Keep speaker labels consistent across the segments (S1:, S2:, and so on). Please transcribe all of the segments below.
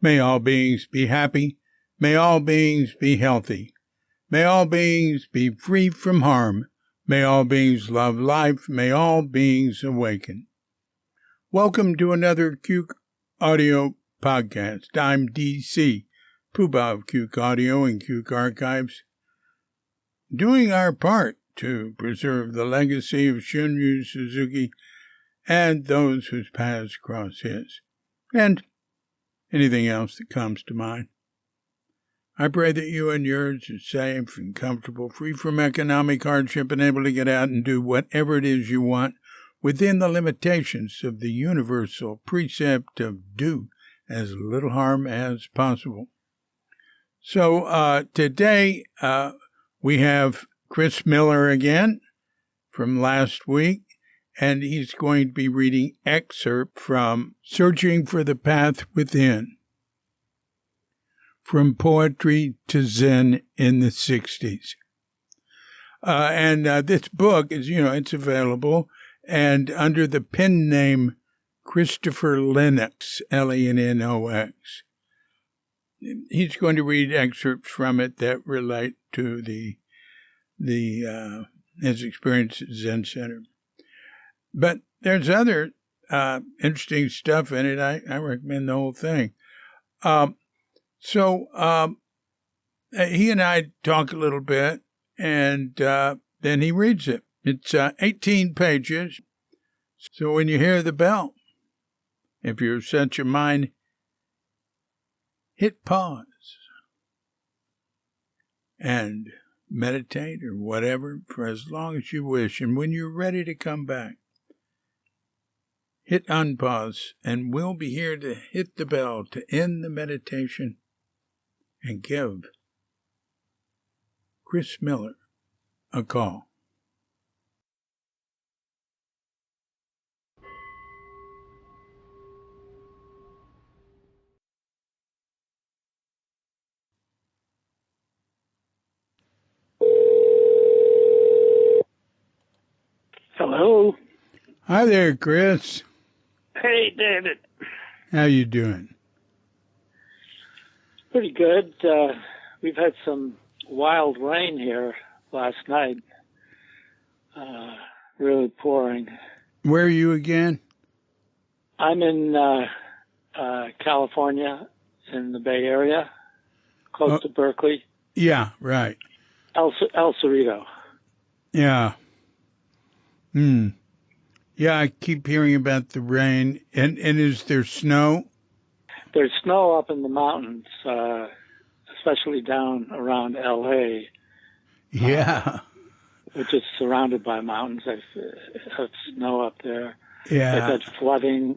S1: May all beings be happy. May all beings be healthy. May all beings be free from harm. May all beings love life. May all beings awaken. Welcome to another Cuke Audio podcast. I'm DC, Poobah of Cuke Audio and Cuke Archives, doing our part to preserve the legacy of Shunryu Suzuki and those whose paths cross his, and anything else that comes to mind. I pray that you and yours are safe and comfortable, free from economic hardship, and able to get out and do whatever it is you want within the limitations of the universal precept of do as little harm as possible. So today we have Chris Miller again from last week, and he's going to be reading excerpt from Searching for the Path Within, From Poetry to Zen in the 60s. And this book is, it's available, and under the pen name Christopher Lennox, Lennox. He's going to read excerpts from it that relate to his experience at Zen Center. But there's other interesting stuff in it. I recommend the whole thing. So he and I talk a little bit, and then he reads it. It's 18 pages. So when you hear the bell, if you're such a mind, hit pause and meditate or whatever for as long as you wish. And when you're ready to come back, hit unpause, and we'll be here to hit the bell to end the meditation and give Chris Miller a call.
S2: Hello.
S1: Hi there, Chris.
S2: Hey, David.
S1: How you doing?
S2: Pretty good. We've had some wild rain here last night. Really pouring.
S1: Where are you again?
S2: I'm in California, in the Bay Area, close to Berkeley.
S1: Yeah, right.
S2: El Cerrito.
S1: Yeah. Yeah, I keep hearing about the rain. And is there snow?
S2: There's snow up in the mountains, especially down around L.A.
S1: Yeah.
S2: Which is surrounded by mountains. I've snow up there.
S1: Yeah.
S2: They've had flooding.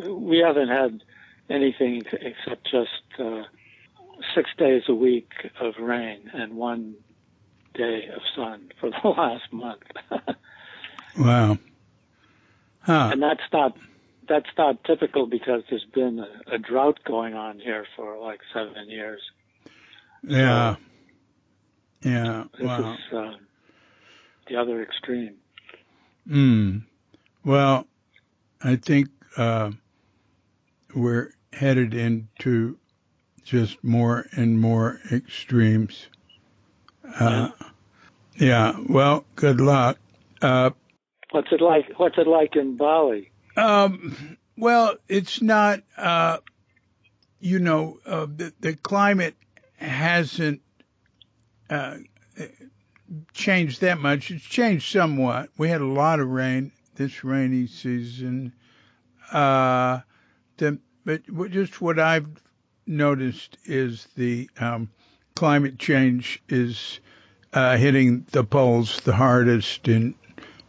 S2: We haven't had anything except just 6 days a week of rain and 1 day of sun for the last month.
S1: Wow. Huh.
S2: And that's not typical because there's been a drought going on here for like 7 years.
S1: Yeah.
S2: So
S1: yeah.
S2: This is the other extreme.
S1: Well, I think we're headed into just more and more extremes. Yeah. Well, good luck.
S2: What's it like in Bali?
S1: Well, it's not, the climate hasn't changed that much. It's changed somewhat. We had a lot of rain this rainy season. But just what I've noticed is the climate change is hitting the poles the hardest, and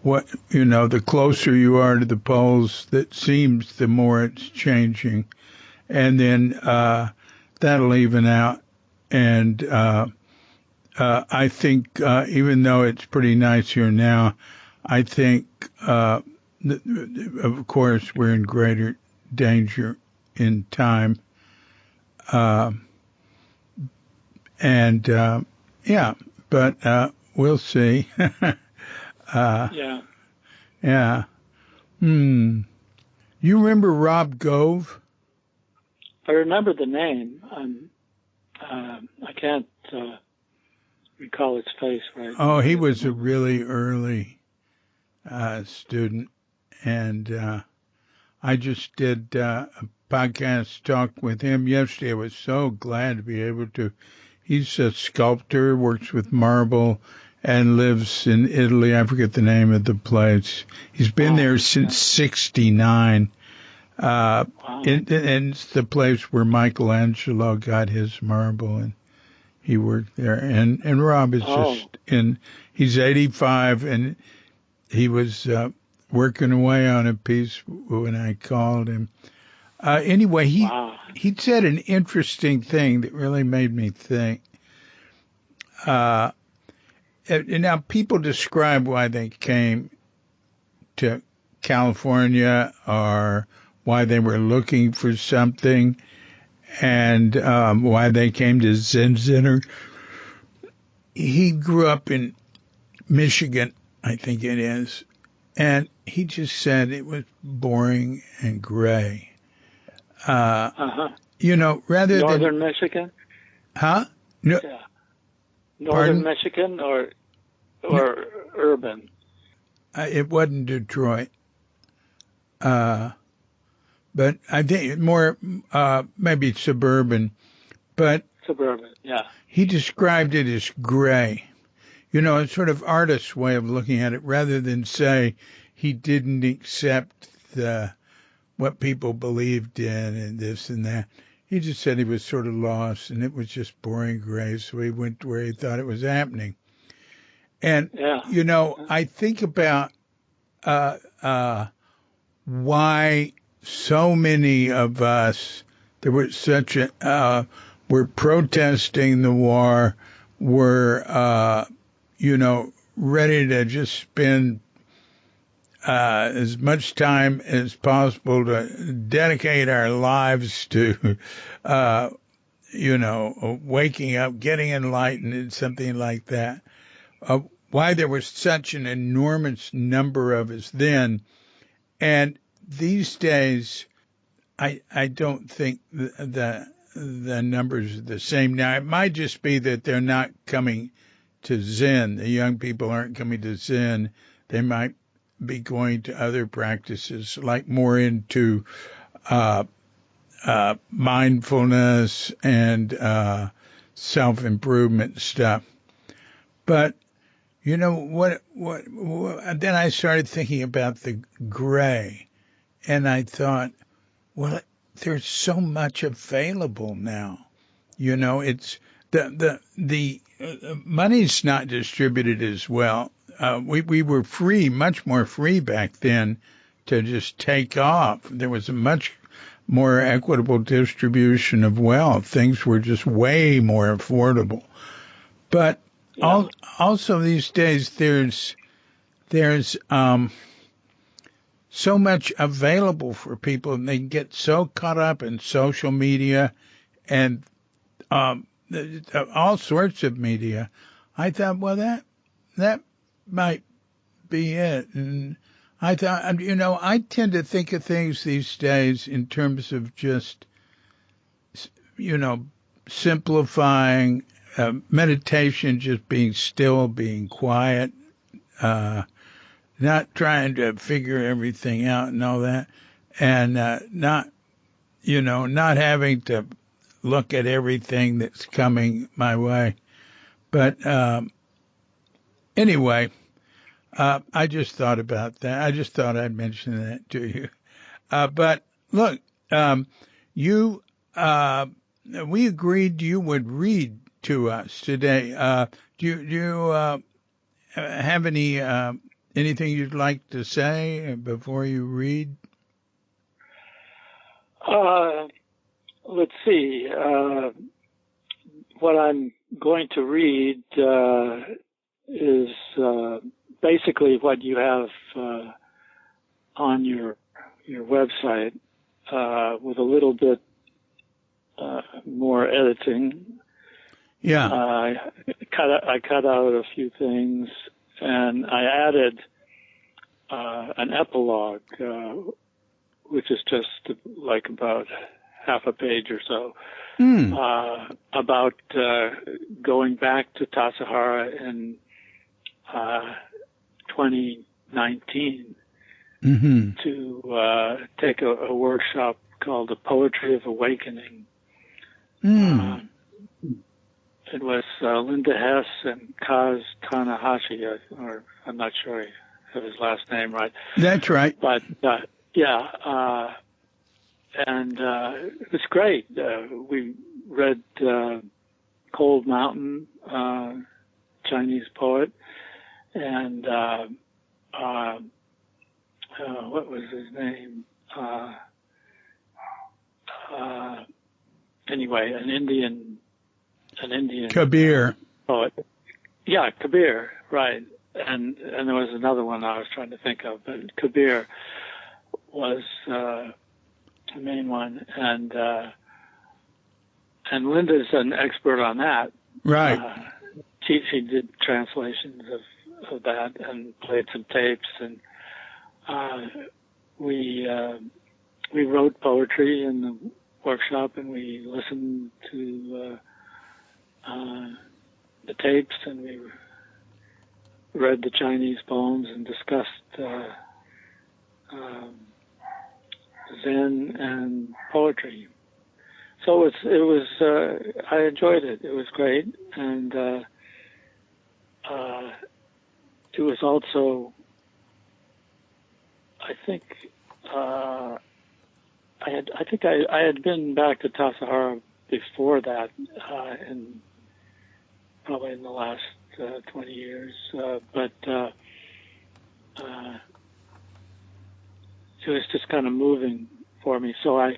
S1: the closer you are to the poles, that seems the more it's changing, and then that'll even out. And I think even though it's pretty nice here now, I think of course we're in greater danger in time. But we'll see.
S2: Yeah.
S1: Yeah. You remember Rob Gove?
S2: I remember the name. I can't recall its face right now.
S1: Oh, he was a really early student, and I just did a podcast talk with him yesterday. I was so glad to be able to. He's a sculptor, works with marble, and lives in Italy. I forget the name of the place. He's been there since '69.
S2: Wow.
S1: And it's the place where Michelangelo got his marble, and he worked there. And Rob is he's 85, and he was working away on a piece when I called him. Anyway, he said an interesting thing that really made me think. Now, people describe why they came to California or why they were looking for something, and why they came to Zen Center. He grew up in Michigan, I think it is, and he just said it was boring and gray. Rather
S2: Northern Michigan?
S1: Huh? No.
S2: Yeah. Northern Michigan or urban?
S1: It wasn't Detroit. But I think more, maybe suburban. But
S2: suburban, yeah.
S1: He described it as gray. A sort of artist's way of looking at it, rather than say he didn't accept what people believed in and this and that. He just said he was sort of lost, and it was just boring gray, so he went where he thought it was happening. And, I think about why so many of us, there was such were protesting the war, were, ready to just spend as much time as possible to dedicate our lives to, waking up, getting enlightened, and something like that. Why there was such an enormous number of us then. And these days, I don't think the numbers are the same. Now, it might just be that they're not coming to Zen. The young people aren't coming to Zen. They might be going to other practices, like more into mindfulness and self-improvement stuff. But what then I started thinking about the gray, and I thought, well, there's so much available now. It's the money's not distributed as well. We were free, much more free back then to just take off. There was a much more equitable distribution of wealth. Things were just way more affordable. But also these days, there's so much available for people, and they get so caught up in social media and all sorts of media. I thought, well, that might be it. And I thought, I tend to think of things these days in terms of just, simplifying, meditation, just being still, being quiet, not trying to figure everything out and all that, and not having to look at everything that's coming my way. But anyway, I just thought about that. I just thought I'd mention that to you. But look, we agreed you would read to us today. Do you have anything you'd like to say before you read?
S2: Let's see. What I'm going to read is basically what you have on your website, with a little bit more editing.
S1: Yeah.
S2: I cut out a few things, and I added an epilogue, which is just like about half a page or so, about going back to Tassajara in 2019 to take a workshop called The Poetry of Awakening. It was Linda Hess and Kaz Tanahashi, or I'm not sure I have his last name right.
S1: That's right.
S2: But and it was great. We read Cold Mountain, Chinese poet, and what was his name? Anyway, an Indian
S1: Kabir.
S2: poet. Yeah, Kabir, right. And there was another one I was trying to think of, but Kabir was the main one, and Linda's an expert on that.
S1: Right.
S2: She did translations of that and played some tapes, and we wrote poetry in the workshop, and we listened to the tapes, and we read the Chinese poems and discussed Zen and poetry. So it was I enjoyed it. It was great, and it was also, I think I had been back to Tassajara before that, probably in the last 20 years, but it was just kind of moving for me. So I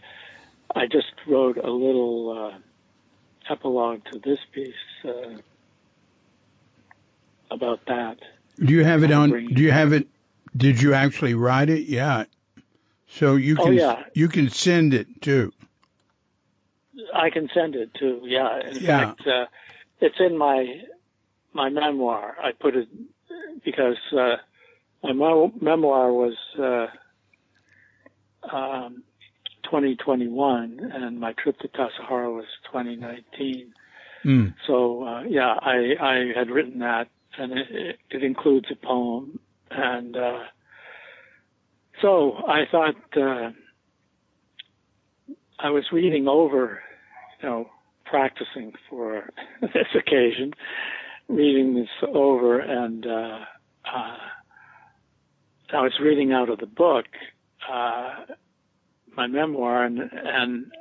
S2: just wrote a little epilogue to this piece about that.
S1: Do you have it on? Do you have it? Did you actually write it? Yeah. So you can you can send it too.
S2: I can send it too. Yeah. In fact, it's in my memoir. I put it because my memoir was 2021, and my trip to Tassajara was 2019. So I had written that, and it includes a poem, and so I thought I was reading over, practicing for this occasion, reading this over, and I was reading out of the book, my memoir, and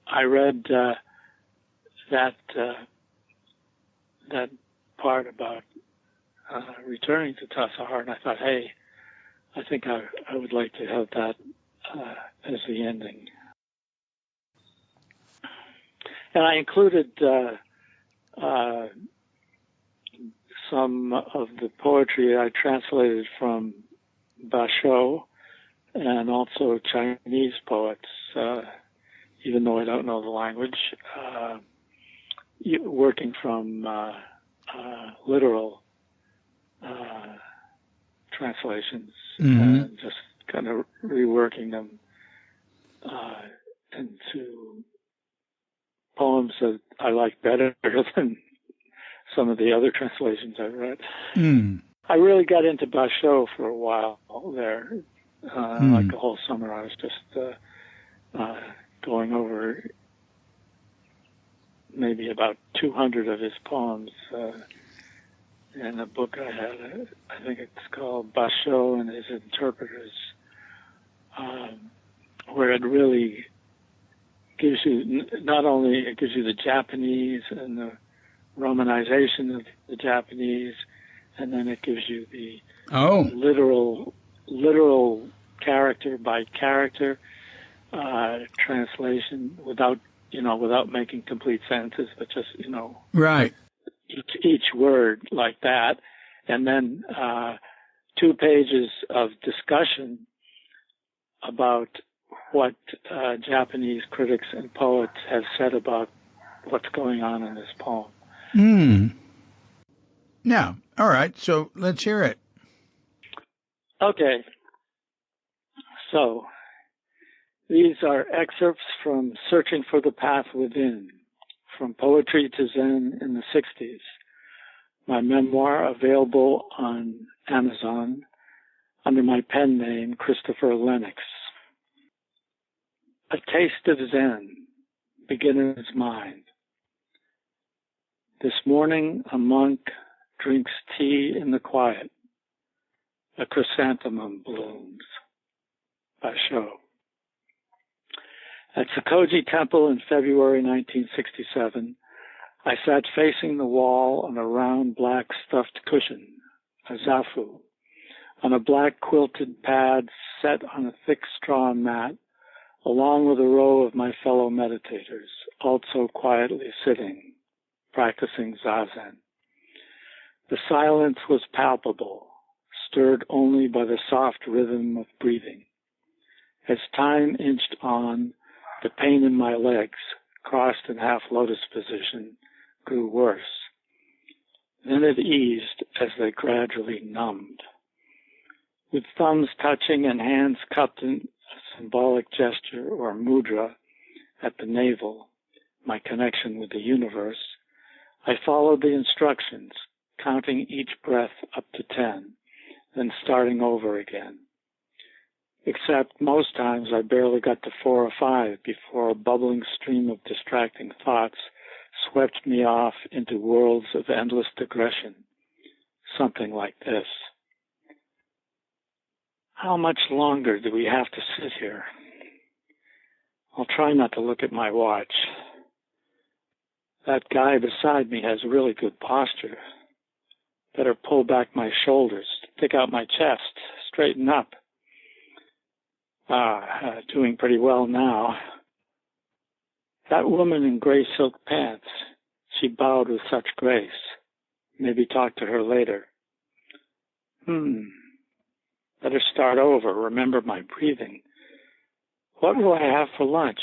S2: I read that part about returning to Tassajara, and I thought, hey, I think I would like to have that as the ending. And I included some of the poetry I translated from Basho and also Chinese poets, even though I don't know the language, working from literal translations, and just kind of reworking them into poems that I like better than some of the other translations I read. I really got into Basho for a while there. Like a whole summer, I was just going over maybe about 200 of his poems in a book I had. I think it's called Basho and His Interpreters, where it really gives you, not only it gives you the Japanese and the romanization of the Japanese, and then it gives you the literal character by character translation without making complete sentences, but just,
S1: right.
S2: Each word like that. And then 2 pages of discussion about what Japanese critics and poets have said about what's going on in this poem.
S1: Now, all right, so let's hear it.
S2: Okay. So, These are excerpts from Searching for the Path Within, From Poetry to Zen in the 60s, my memoir available on Amazon under my pen name, Christopher Lennox. A taste of Zen, beginner's mind. This morning, a monk drinks tea in the quiet. A chrysanthemum blooms. By Sho. At Sakoji Temple in February 1967, I sat facing the wall on a round black stuffed cushion, a zafu, on a black quilted pad set on a thick straw mat, along with a row of my fellow meditators, also quietly sitting, practicing zazen. The silence was palpable, stirred only by the soft rhythm of breathing. As time inched on, the pain in my legs, crossed in half lotus position, grew worse. Then it eased as they gradually numbed. With thumbs touching and hands cupped in a symbolic gesture or mudra at the navel, my connection with the universe, I followed the instructions, counting each breath up to 10, then starting over again. Except most times I barely got to 4 or 5 before a bubbling stream of distracting thoughts swept me off into worlds of endless digression. Something like this. How much longer do we have to sit here? I'll try not to look at my watch. That guy beside me has really good posture. Better pull back my shoulders, stick out my chest, straighten up. Doing pretty well now. That woman in gray silk pants, she bowed with such grace. Maybe talk to her later. Better start over, remember my breathing. What will I have for lunch?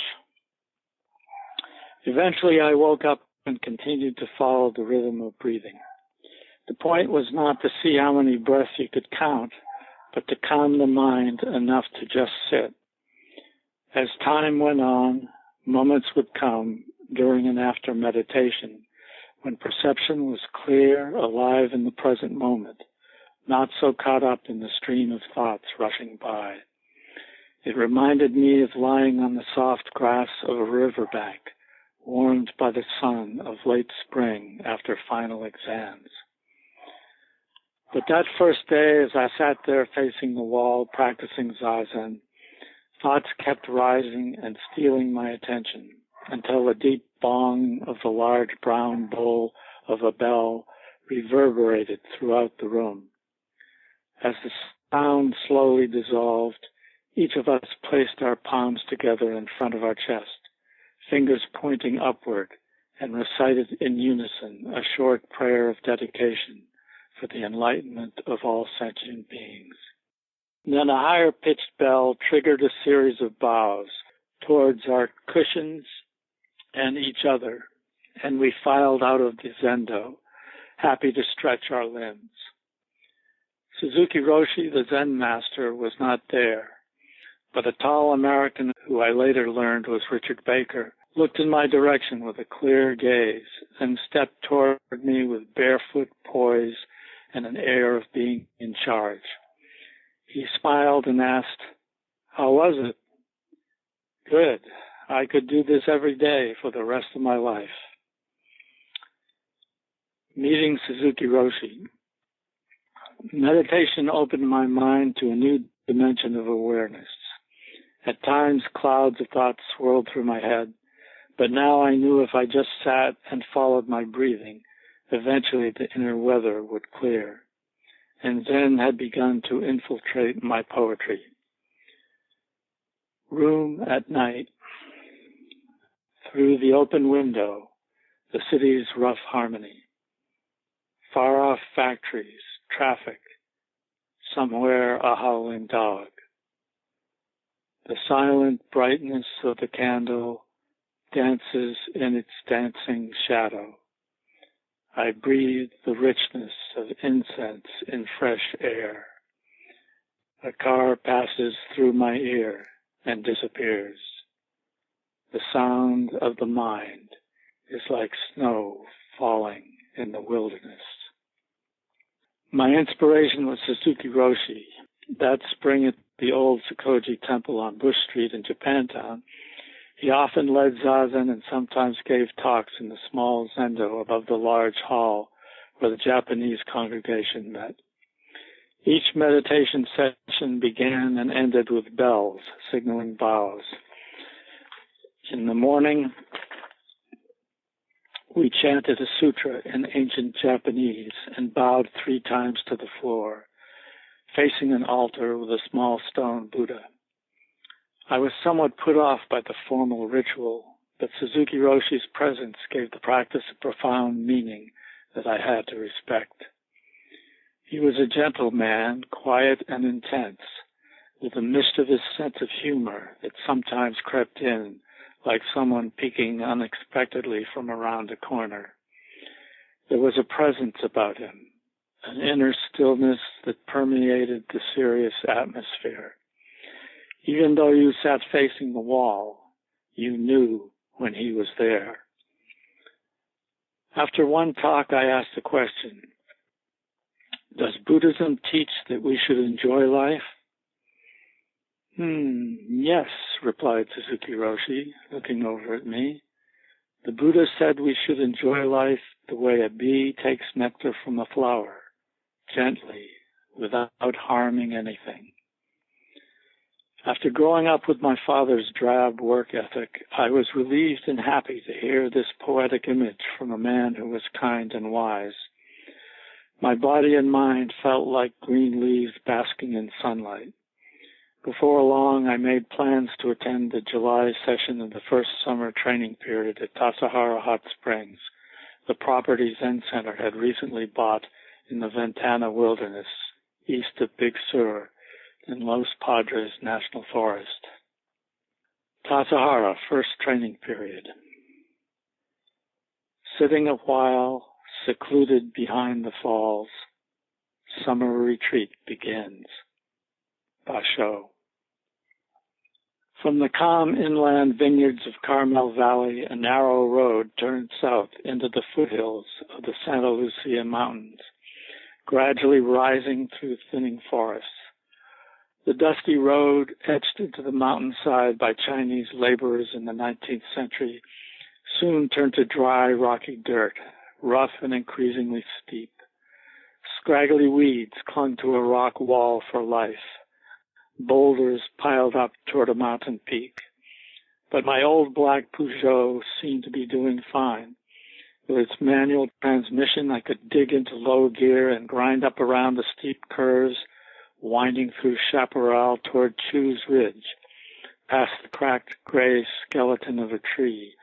S2: Eventually I woke up and continued to follow the rhythm of breathing. The point was not to see how many breaths you could count, but to calm the mind enough to just sit. As time went on, moments would come during and after meditation when perception was clear, alive in the present moment, not so caught up in the stream of thoughts rushing by. It reminded me of lying on the soft grass of a riverbank, warmed by the sun of late spring after final exams. But that first day, as I sat there facing the wall, practicing zazen, thoughts kept rising and stealing my attention until the deep bong of the large brown bowl of a bell reverberated throughout the room. As the sound slowly dissolved, each of us placed our palms together in front of our chest, fingers pointing upward, and recited in unison a short prayer of dedication for the enlightenment of all sentient beings. Then a higher-pitched bell triggered a series of bows towards our cushions and each other, and we filed out of the zendo, happy to stretch our limbs. Suzuki Roshi, the Zen master, was not there, but a tall American who I later learned was Richard Baker looked in my direction with a clear gaze and stepped toward me with barefoot poise and an air of being in charge. He smiled and asked, "How was it?" "Good. I could do this every day for the rest of my life." Meeting Suzuki Roshi. Meditation opened my mind to a new dimension of awareness. At times, clouds of thoughts swirled through my head, but now I knew if I just sat and followed my breathing, eventually the inner weather would clear, and Zen had begun to infiltrate my poetry. Room at night. Through the open window, the city's rough harmony. Far-off factories, traffic, somewhere a howling dog. The silent brightness of the candle dances in its dancing shadow. I breathe the richness of incense in fresh air. A car passes through my ear, and disappears. The sound of the mind is like snow falling in the wilderness. My inspiration was Suzuki Roshi. That spring at the old Sokoji Temple on Bush Street in Japantown, he often led zazen and sometimes gave talks in the small zendo above the large hall where the Japanese congregation met. Each meditation session began and ended with bells signaling bows. In the morning, we chanted a sutra in ancient Japanese and bowed 3 times to the floor, facing an altar with a small stone Buddha. I was somewhat put off by the formal ritual, but Suzuki Roshi's presence gave the practice a profound meaning that I had to respect. He was a gentle man, quiet and intense, with a mischievous sense of humor that sometimes crept in, like someone peeking unexpectedly from around a corner. There was a presence about him, an inner stillness that permeated the serious atmosphere. Even though you sat facing the wall, you knew when he was there. After one talk, I asked the question, does Buddhism teach that we should enjoy life? Yes, replied Suzuki Roshi, looking over at me. The Buddha said we should enjoy life the way a bee takes nectar from a flower, gently, without harming anything. After growing up with my father's drab work ethic, I was relieved and happy to hear this poetic image from a man who was kind and wise. My body and mind felt like green leaves basking in sunlight. Before long, I made plans to attend the July session of the first summer training period at Tassajara Hot Springs, the property Zen Center had recently bought in the Ventana Wilderness, east of Big Sur, in Los Padres National Forest. Tassajara, first training period. Sitting a while, secluded behind the falls, summer retreat begins. Basho. From the calm inland vineyards of Carmel Valley, a narrow road turned south into the foothills of the Santa Lucia Mountains, gradually rising through thinning forests. The dusty road, etched into the mountainside by Chinese laborers in the 19th century, soon turned to dry, rocky dirt, rough and increasingly steep. Scraggly weeds clung to a rock wall for life. Boulders piled up toward a mountain peak. But my old black Peugeot seemed to be doing fine. With its manual transmission, I could dig into low gear and grind up around the steep curves, winding through chaparral toward Chew's Ridge, past the cracked gray skeleton of a tree,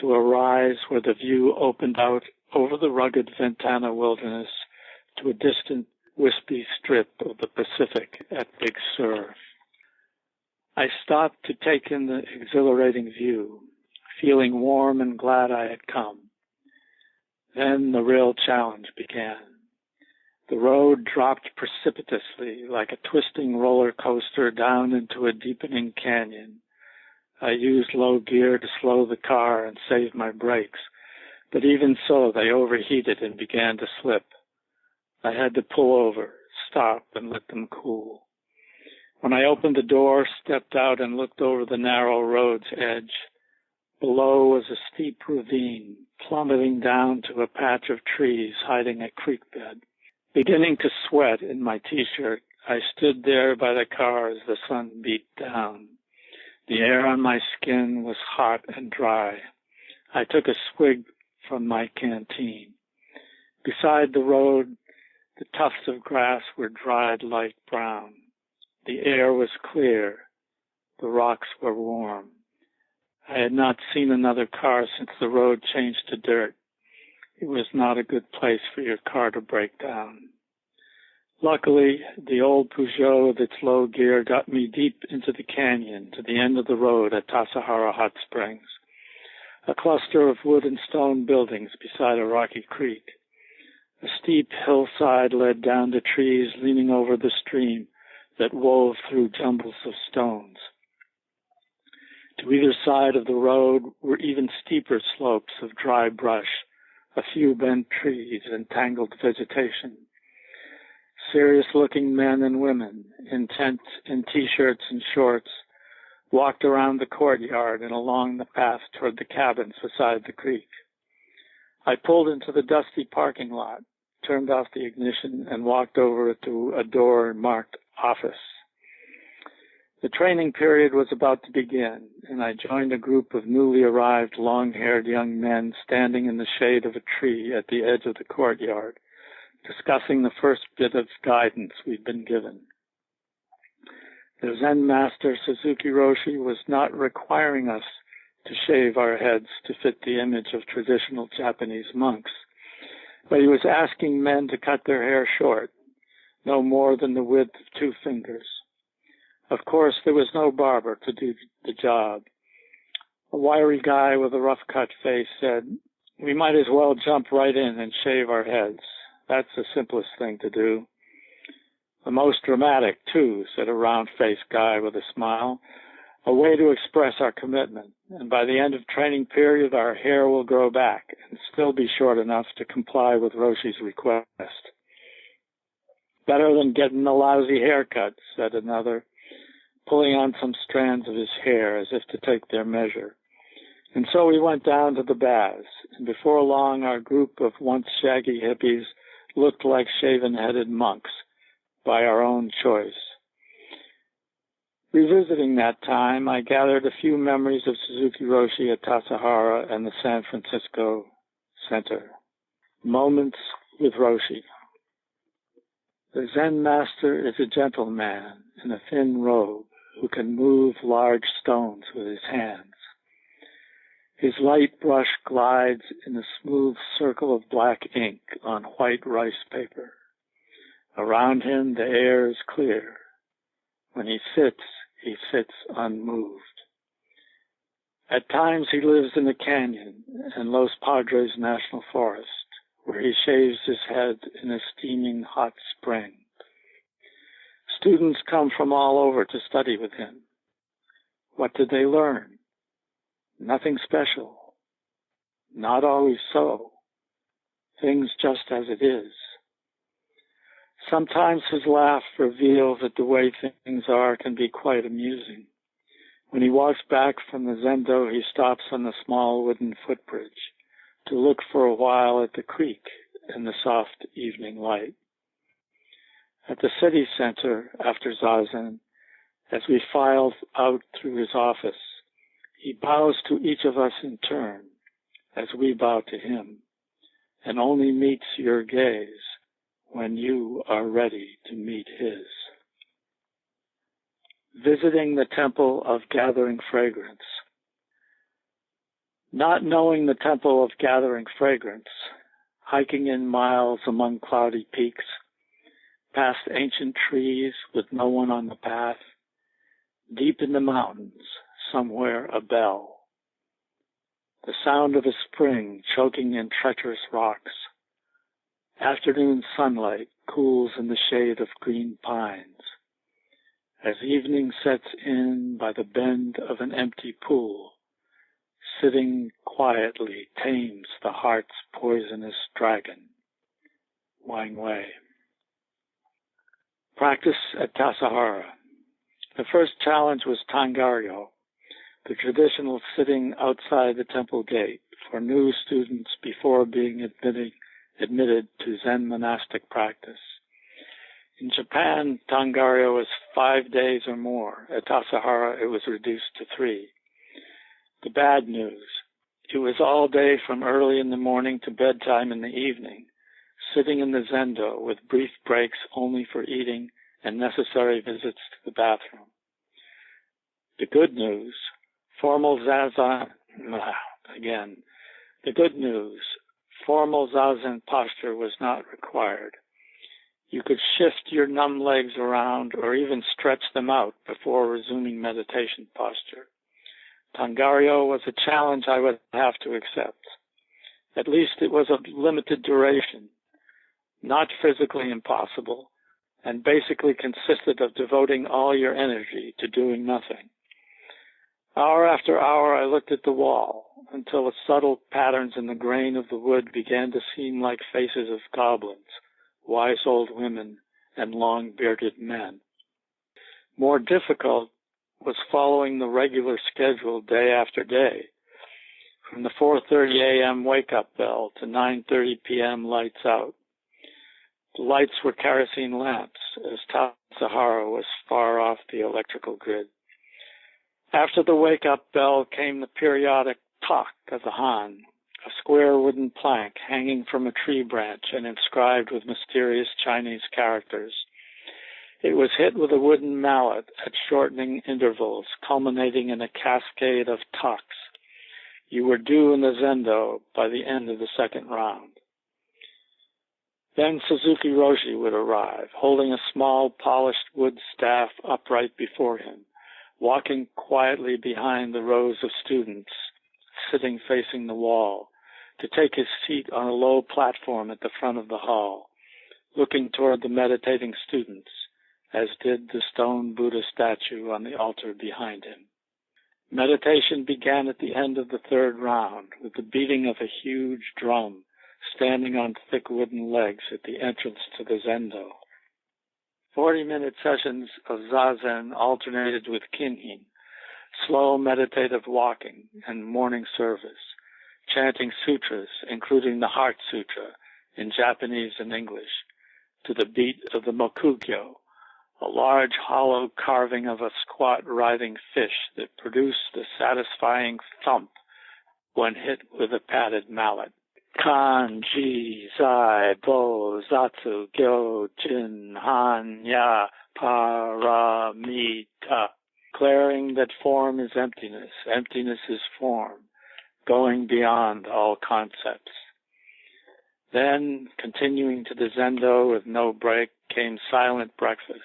S2: to a rise where the view opened out over the rugged Ventana wilderness to a distant, wispy strip of the Pacific at Big Sur. I stopped to take in the exhilarating view, feeling warm and glad I had come. Then the real challenge began. The road dropped precipitously like a twisting roller coaster down into a deepening canyon. I used low gear to slow the car and save my brakes, but even so they overheated and began to slip. I had to pull over, stop, and let them cool. When I opened the door, stepped out, and looked over the narrow road's edge, below was a steep ravine, plummeting down to a patch of trees hiding a creek bed. Beginning to sweat in my T-shirt, I stood there by the car as the sun beat down. The air on my skin was hot and dry. I took a swig from my canteen. Beside the road, the tufts of grass were dried light brown. The air was clear. The rocks were warm. I had not seen another car since the road changed to dirt. It was not a good place for your car to break down. Luckily, the old Peugeot with its low gear got me deep into the canyon to the end of the road at Tassajara Hot Springs, a cluster of wood and stone buildings beside a rocky creek. A steep hillside led down to trees leaning over the stream that wove through jumbles of stones. To either side of the road were even steeper slopes of dry brush, a few bent trees and tangled vegetation. Serious-looking men and women, intent in T-shirts and shorts, walked around the courtyard and along the path toward the cabins beside the creek. I pulled into the dusty parking lot, turned off the ignition, and walked over to a door marked office. The training period was about to begin, and I joined a group of newly arrived, long-haired young men standing in the shade of a tree at the edge of the courtyard, discussing the first bit of guidance we'd been given. The Zen master, Suzuki Roshi, was not requiring us to shave our heads to fit the image of traditional Japanese monks, but he was asking men to cut their hair short, no more than the width of 2 fingers. Of course, there was no barber to do the job. A wiry guy with a rough-cut face said, "We might as well jump right in and shave our heads. That's the simplest thing to do." "The most dramatic, too," said a round-faced guy with a smile. "A way to express our commitment. And by the end of training period, our hair will grow back and still be short enough to comply with Roshi's request." "Better than getting a lousy haircut," said another, pulling on some strands of his hair as if to take their measure. And so we went down to the baths, and before long our group of once shaggy hippies looked like shaven-headed monks, by our own choice. Revisiting that time, I gathered a few memories of Suzuki Roshi at Tassajara and the San Francisco Center. Moments with Roshi. The Zen master is a gentleman in a thin robe who can move large stones with his hands. His light brush glides in a smooth circle of black ink on white rice paper. Around him, the air is clear. When he sits unmoved. At times, he lives in a canyon in Los Padres National Forest, where he shaves his head in a steaming hot spring. Students come from all over to study with him. What did they learn? Nothing special. Not always so. Things just as it is. Sometimes his laugh reveals that the way things are can be quite amusing. When he walks back from the zendo, he stops on the small wooden footbridge to look for a while at the creek in the soft evening light. At the city center, after Zazen, as we filed out through his office, he bows to each of us in turn, as we bow to him, and only meets your gaze when you are ready to meet his. Visiting the Temple of Gathering Fragrance. Not knowing the Temple of Gathering Fragrance, hiking in miles among cloudy peaks, past ancient trees with no one on the path, deep in the mountains, somewhere a bell. The sound of a spring choking in treacherous rocks. Afternoon sunlight cools in the shade of green pines. As evening sets in by the bend of an empty pool, sitting quietly tames the heart's poisonous dragon. Wang Wei. Practice at Tassajara. The first challenge was Tangaryo, the traditional sitting outside the temple gate for new students before being admitted to Zen monastic practice. In Japan, Tangaryo is 5 days or more. At Tassajara, it was reduced to 3. The bad news, it was all day from early in the morning to bedtime in the evening, sitting in the zendo with brief breaks only for eating and necessary visits to the bathroom. The good news, formal zazen posture was not required. You could shift your numb legs around or even stretch them out before resuming meditation posture. Tangaryo was a challenge I would have to accept. At least it was of limited duration, not physically impossible, and basically consisted of devoting all your energy to doing nothing. Hour after hour I looked at the wall, until the subtle patterns in the grain of the wood began to seem like faces of goblins, wise old women, and long-bearded men. More difficult was following the regular schedule day after day, from the 4:30 a.m. wake-up bell to 9:30 p.m. lights out. The lights were kerosene lamps, as Tassajara was far off the electrical grid. After the wake-up bell came the periodic talk of the Han, a square wooden plank hanging from a tree branch and inscribed with mysterious Chinese characters. It was hit with a wooden mallet at shortening intervals, culminating in a cascade of talks. You were due in the zendo by the end of the second round. Then Suzuki Roshi would arrive, holding a small polished wood staff upright before him, walking quietly behind the rows of students, sitting facing the wall, to take his seat on a low platform at the front of the hall, looking toward the meditating students, as did the stone Buddha statue on the altar behind him. Meditation began at the end of the third round, with the beating of a huge drum standing on thick wooden legs at the entrance to the zendo. 40-minute sessions of zazen alternated with kinhin, slow meditative walking, and morning service, chanting sutras, including the Heart Sutra, in Japanese and English, to the beat of the mokugyo, a large hollow carving of a squat writhing fish that produced a satisfying thump when hit with a padded mallet. Kan, Ji, Zai, Bo, Zatsu, Gyo, Jin, Han, Ya, Paramita, declaring that form is emptiness, emptiness is form, going beyond all concepts. Then, continuing to the zendo with no break, came silent breakfast,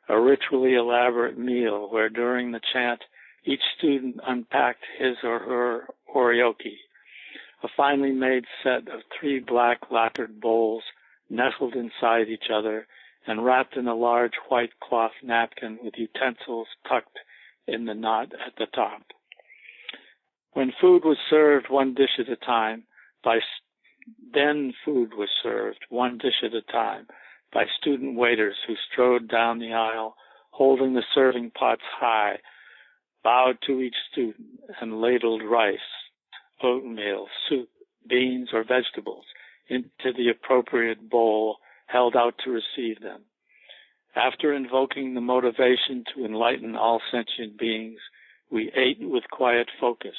S2: a ritually elaborate meal where during the chant each student unpacked his or her oryoki, a finely made set of 3 black lacquered bowls nestled inside each other and wrapped in a large white cloth napkin with utensils tucked in the knot at the top. When food was served one dish at a time by student waiters who strode down the aisle, holding the serving pots high, bowed to each student, and ladled rice, oatmeal, soup, beans, or vegetables into the appropriate bowl held out to receive them. After invoking the motivation to enlighten all sentient beings, we ate with quiet focus,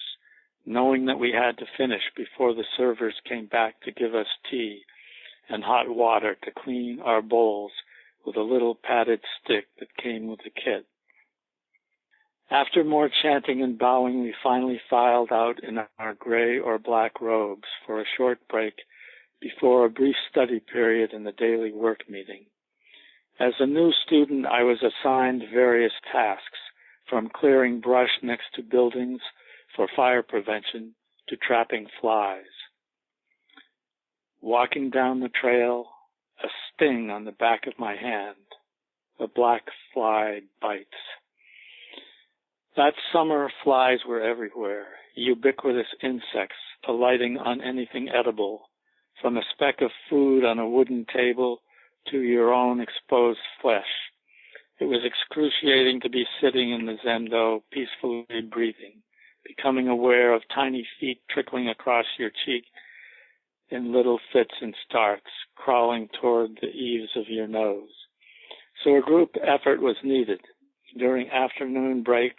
S2: knowing that we had to finish before the servers came back to give us tea and hot water to clean our bowls with a little padded stick that came with the kit. After more chanting and bowing, we finally filed out in our gray or black robes for a short break before a brief study period in the daily work meeting. As a new student, I was assigned various tasks, from clearing brush next to buildings for fire prevention to trapping flies. Walking down the trail, a sting on the back of my hand. A black fly bites. That summer, flies were everywhere, ubiquitous insects alighting on anything edible, from a speck of food on a wooden table to your own exposed flesh. It was excruciating to be sitting in the zendo, peacefully breathing, becoming aware of tiny feet trickling across your cheek in little fits and starts, crawling toward the eaves of your nose. So a group effort was needed. During afternoon break,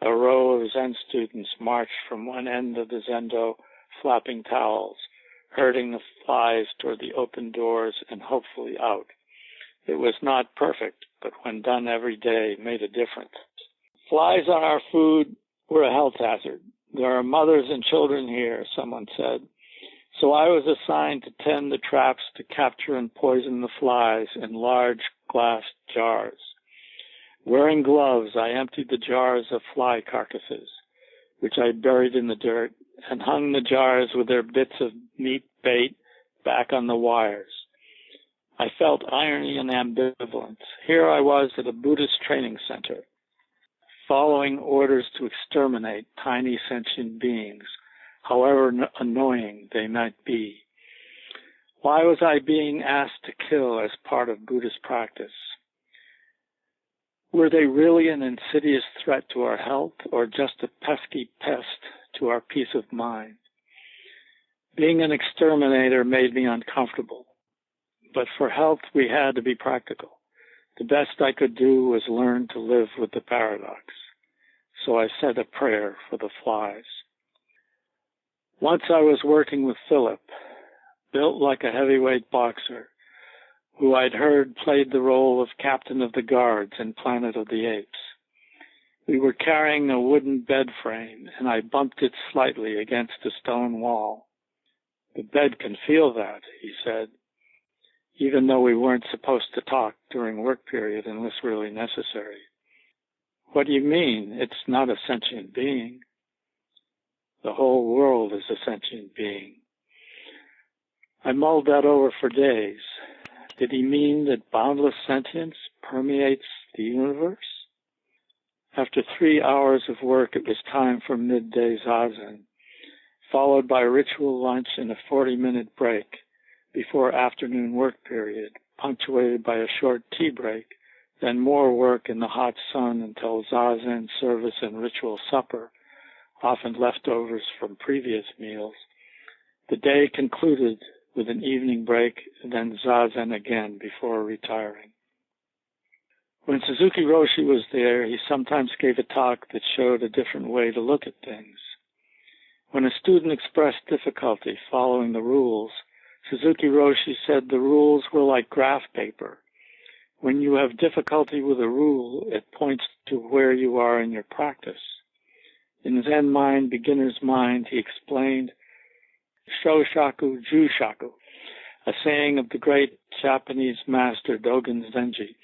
S2: a row of Zen students marched from one end of the zendo, flapping towels, herding the flies toward the open doors and hopefully out. It was not perfect, but when done every day, made a difference. Flies on our food were a health hazard. There are mothers and children here, someone said. So I was assigned to tend the traps to capture and poison the flies in large glass jars. Wearing gloves, I emptied the jars of fly carcasses, which I buried in the dirt, and hung the jars with their bits of meat bait back on the wires. I felt irony and ambivalence. Here I was at a Buddhist training center, following orders to exterminate tiny sentient beings, however annoying they might be. Why was I being asked to kill as part of Buddhist practice? Were they really an insidious threat to our health, or just a pesky pest to our peace of mind? Being an exterminator made me uncomfortable, but for health we had to be practical. The best I could do was learn to live with the paradox. So I said a prayer for the flies. Once I was working with Philip, built like a heavyweight boxer, who I'd heard played the role of captain of the guards in Planet of the Apes. We were carrying a wooden bed frame, and I bumped it slightly against a stone wall. The bed can feel that, he said, even though we weren't supposed to talk during work period unless really necessary. What do you mean? It's not a sentient being. The whole world is a sentient being. I mulled that over for days. Did he mean that boundless sentience permeates the universe? After 3 hours of work, it was time for midday zazen, followed by ritual lunch and a 40-minute break before afternoon work period, punctuated by a short tea break, then more work in the hot sun until zazen, service, and ritual supper, often leftovers from previous meals. The day concluded with an evening break, and then zazen again before retiring. When Suzuki Roshi was there, he sometimes gave a talk that showed a different way to look at things. When a student expressed difficulty following the rules, Suzuki Roshi said the rules were like graph paper. When you have difficulty with a rule, it points to where you are in your practice. In Zen mind, beginner's mind, he explained Shoshaku Jushaku, a saying of the great Japanese master Dogen Zenji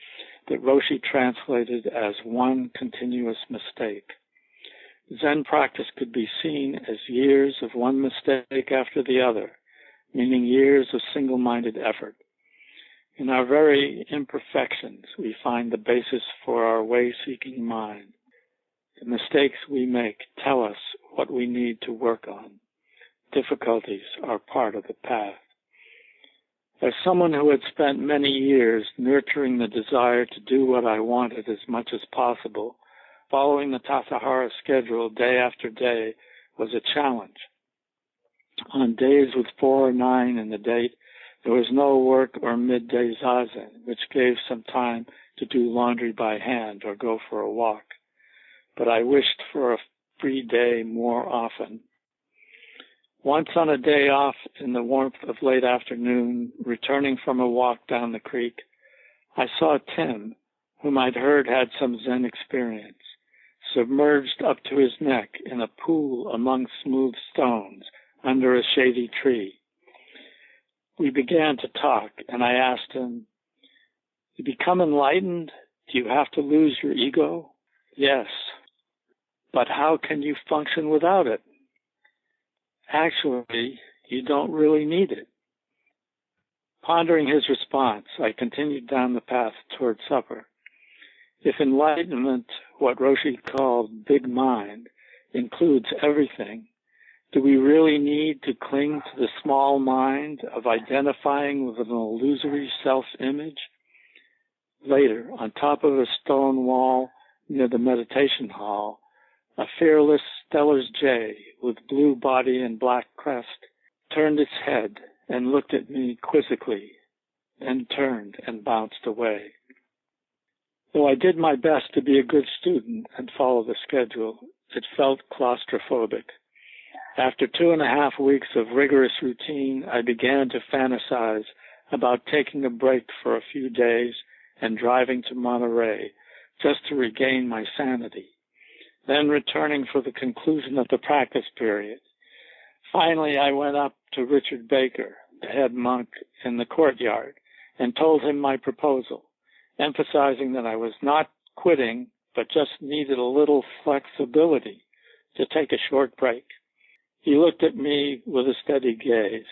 S2: that Roshi translated as one continuous mistake. Zen practice could be seen as years of one mistake after the other, meaning years of single-minded effort. In our very imperfections, we find the basis for our way-seeking mind. The mistakes we make tell us what we need to work on. Difficulties are part of the path. As someone who had spent many years nurturing the desire to do what I wanted as much as possible, following the Tassajara schedule day after day was a challenge. On days with 4 or 9 in the date, there was no work or midday zazen, which gave some time to do laundry by hand or go for a walk. But I wished for a free day more often. Once on a day off in the warmth of late afternoon, returning from a walk down the creek, I saw Tim, whom I'd heard had some Zen experience, submerged up to his neck in a pool among smooth stones under a shady tree. We began to talk, and I asked him, "You become enlightened? Do you have to lose your ego?" "Yes." "But how can you function without it?" "Actually, you don't really need it." Pondering his response, I continued down the path toward supper. If enlightenment, what Roshi called big mind, includes everything, do we really need to cling to the small mind of identifying with an illusory self-image? Later, on top of a stone wall near the meditation hall, a fearless Steller's jay with blue body and black crest turned its head and looked at me quizzically, then turned and bounced away. Though I did my best to be a good student and follow the schedule, it felt claustrophobic. After 2.5 weeks of rigorous routine, I began to fantasize about taking a break for a few days and driving to Monterey just to regain my sanity, then returning for the conclusion of the practice period. Finally, I went up to Richard Baker, the head monk, in the courtyard and told him my proposal, emphasizing that I was not quitting, but just needed a little flexibility to take a short break. He looked at me with a steady gaze.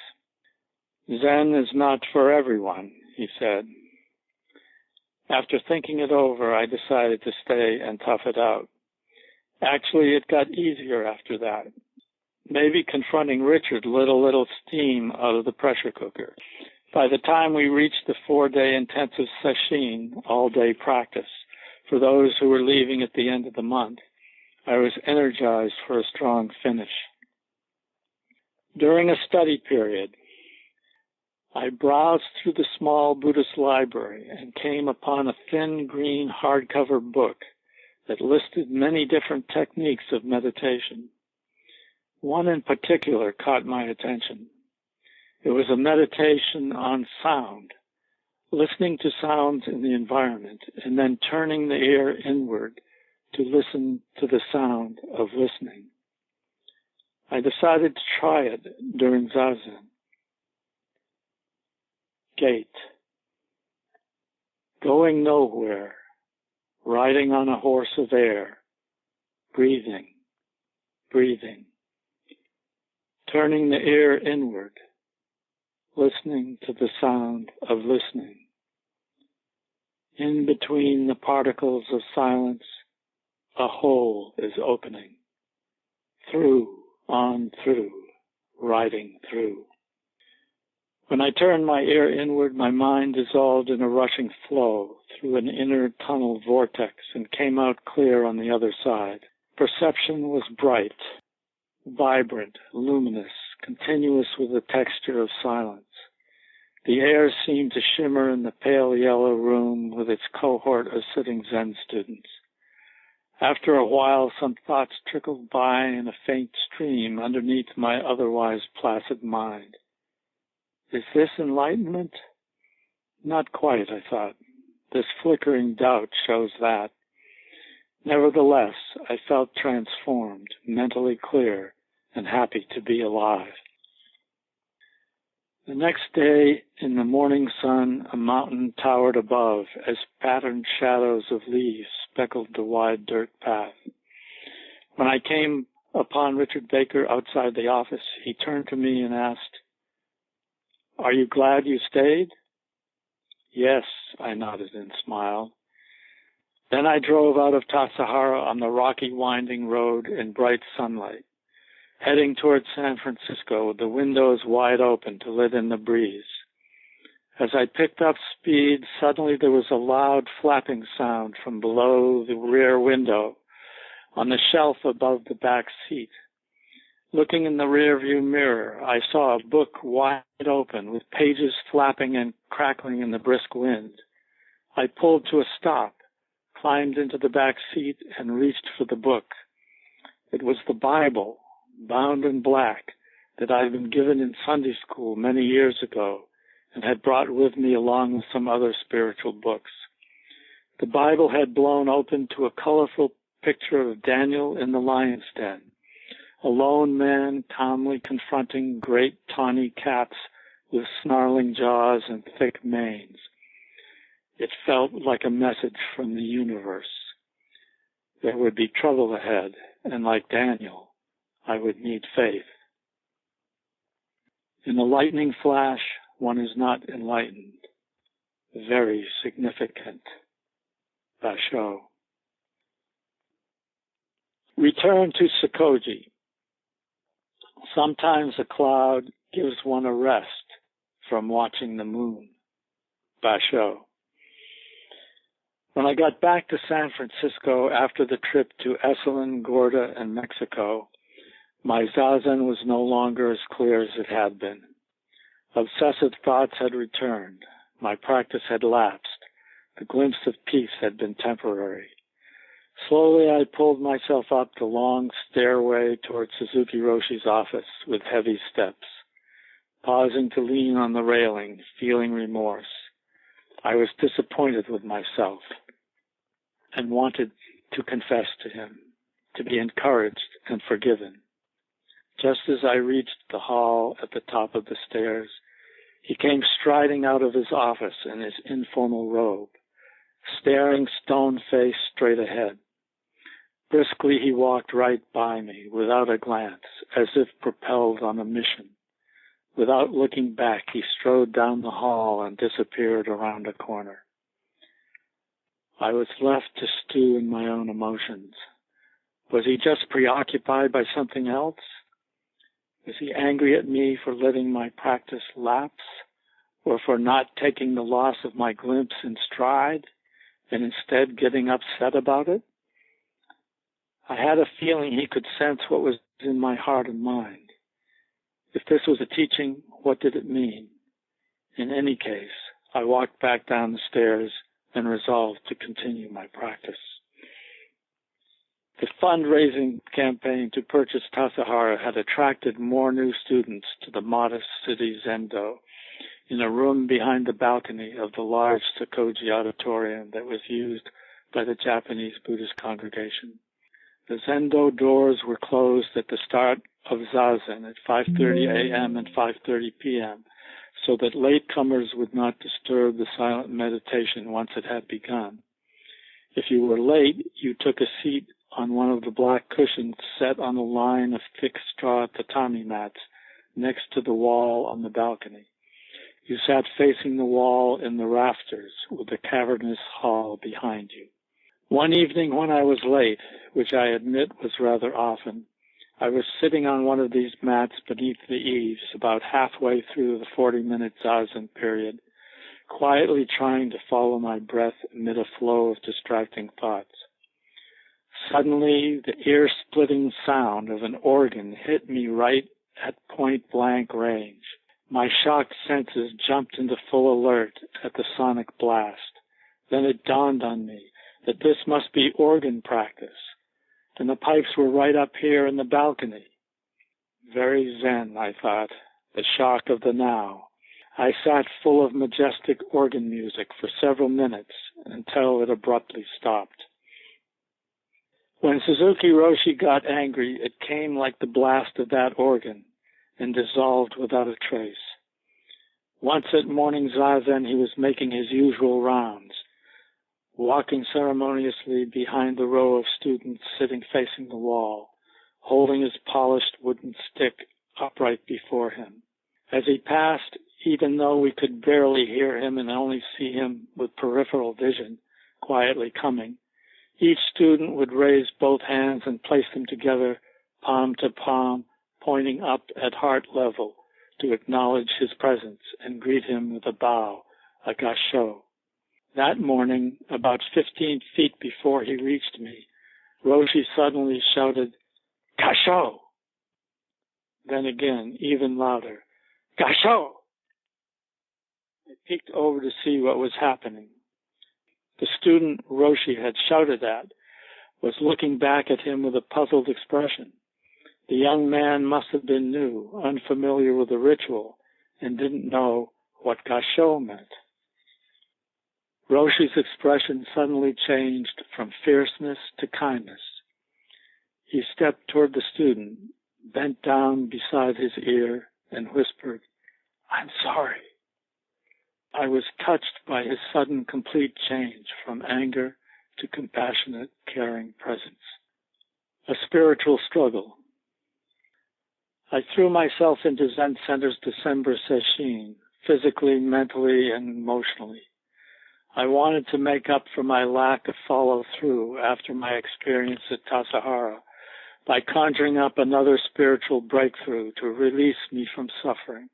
S2: "Zen is not for everyone," he said. After thinking it over, I decided to stay and tough it out. Actually, it got easier after that. Maybe confronting Richard lit a little steam out of the pressure cooker. By the time we reached the 4-day intensive session, all-day practice, for those who were leaving at the end of the month, I was energized for a strong finish. During a study period, I browsed through the small Buddhist library and came upon a thin green hardcover book that listed many different techniques of meditation. One in particular caught my attention. It was a meditation on sound, listening to sounds in the environment and then turning the ear inward to listen to the sound of listening. I decided to try it during Zazen. Gate. Going nowhere, riding on a horse of air, breathing, breathing. Turning the ear inward, listening to the sound of listening. In between the particles of silence, a hole is opening. Through, on through, riding through. When I turned my ear inward, my mind dissolved in a rushing flow through an inner tunnel vortex and came out clear on the other side. Perception was bright, vibrant, luminous, continuous with the texture of silence. The air seemed to shimmer in the pale yellow room with its cohort of sitting Zen students. After a while, some thoughts trickled by in a faint stream underneath my otherwise placid mind. Is this enlightenment? Not quite, I thought. This flickering doubt shows that. Nevertheless, I felt transformed, mentally clear, and happy to be alive. The next day, in the morning sun, a mountain towered above as patterned shadows of leaves speckled the wide dirt path. When I came upon Richard Baker outside the office, he turned to me and asked, "Are you glad you stayed?" "Yes," I nodded and smiled. Then I drove out of Tassajara on the rocky winding road in bright sunlight, heading toward San Francisco with the windows wide open to let in the breeze. As I picked up speed, suddenly there was a loud flapping sound from below the rear window on the shelf above the back seat. Looking in the rearview mirror, I saw a book wide open with pages flapping and crackling in the brisk wind. I pulled to a stop, climbed into the back seat, and reached for the book. It was the Bible, bound in black, that I had been given in Sunday school many years ago and had brought with me along with some other spiritual books. The Bible had blown open to a colorful picture of Daniel in the lion's den, a lone man calmly confronting great tawny cats with snarling jaws and thick manes. It felt like a message from the universe. There would be trouble ahead, and like Daniel, I would need faith. In a lightning flash, one is not enlightened. Very significant. Basho. Return to Sakoji. Sometimes a cloud gives one a rest from watching the moon. Basho. When I got back to San Francisco after the trip to Esalen, Gorda, and Mexico, my zazen was no longer as clear as it had been. Obsessive thoughts had returned. My practice had lapsed. The glimpse of peace had been temporary. Slowly I pulled myself up the long stairway toward Suzuki Roshi's office with heavy steps, pausing to lean on the railing, feeling remorse. I was disappointed with myself and wanted to confess to him, to be encouraged and forgiven. Just as I reached the hall at the top of the stairs, he came striding out of his office in his informal robe, staring stone-faced straight ahead. Briskly he walked right by me, without a glance, as if propelled on a mission. Without looking back, he strode down the hall and disappeared around a corner. I was left to stew in my own emotions. Was he just preoccupied by something else? Was he angry at me for letting my practice lapse, or for not taking the loss of my glimpse in stride, and instead getting upset about it? I had a feeling he could sense what was in my heart and mind. If this was a teaching, what did it mean? In any case, I walked back down the stairs and resolved to continue my practice. The fundraising campaign to purchase Tassajara had attracted more new students to the modest city Zendo in a room behind the balcony of the large Sokoji auditorium that was used by the Japanese Buddhist congregation. The Zendo doors were closed at the start of Zazen at 5:30 a.m. and 5:30 p.m. so that latecomers would not disturb the silent meditation once it had begun. If you were late, you took a seat on one of the black cushions set on a line of thick straw tatami mats next to the wall on the balcony. You sat facing the wall in the rafters with the cavernous hall behind you. One evening when I was late, which I admit was rather often, I was sitting on one of these mats beneath the eaves about halfway through the 40-minute zazen period, quietly trying to follow my breath amid a flow of distracting thoughts. Suddenly, the ear-splitting sound of an organ hit me right at point-blank range. My shocked senses jumped into full alert at the sonic blast. Then it dawned on me that this must be organ practice, and the pipes were right up here in the balcony. Very zen, I thought, the shock of the now. I sat full of majestic organ music for several minutes until it abruptly stopped. When Suzuki Roshi got angry, it came like the blast of that organ and dissolved without a trace. Once at morning zazen, he was making his usual rounds, walking ceremoniously behind the row of students sitting facing the wall, holding his polished wooden stick upright before him. As he passed, even though we could barely hear him and only see him with peripheral vision, quietly coming, each student would raise both hands and place them together, palm to palm, pointing up at heart level to acknowledge his presence and greet him with a bow, a gasho. That morning, about 15 feet before he reached me, Roshi suddenly shouted, "Gasho!" Then again, even louder, "Gasho!" I peeked over to see what was happening. The student Roshi had shouted at was looking back at him with a puzzled expression. The young man must have been new, unfamiliar with the ritual, and didn't know what gasho meant. Roshi's expression suddenly changed from fierceness to kindness. He stepped toward the student, bent down beside his ear, and whispered, "I'm sorry." I was touched by his sudden complete change from anger to compassionate, caring presence. A spiritual struggle. I threw myself into Zen Center's December sesshin, physically, mentally, and emotionally. I wanted to make up for my lack of follow-through after my experience at Tassajara by conjuring up another spiritual breakthrough to release me from suffering.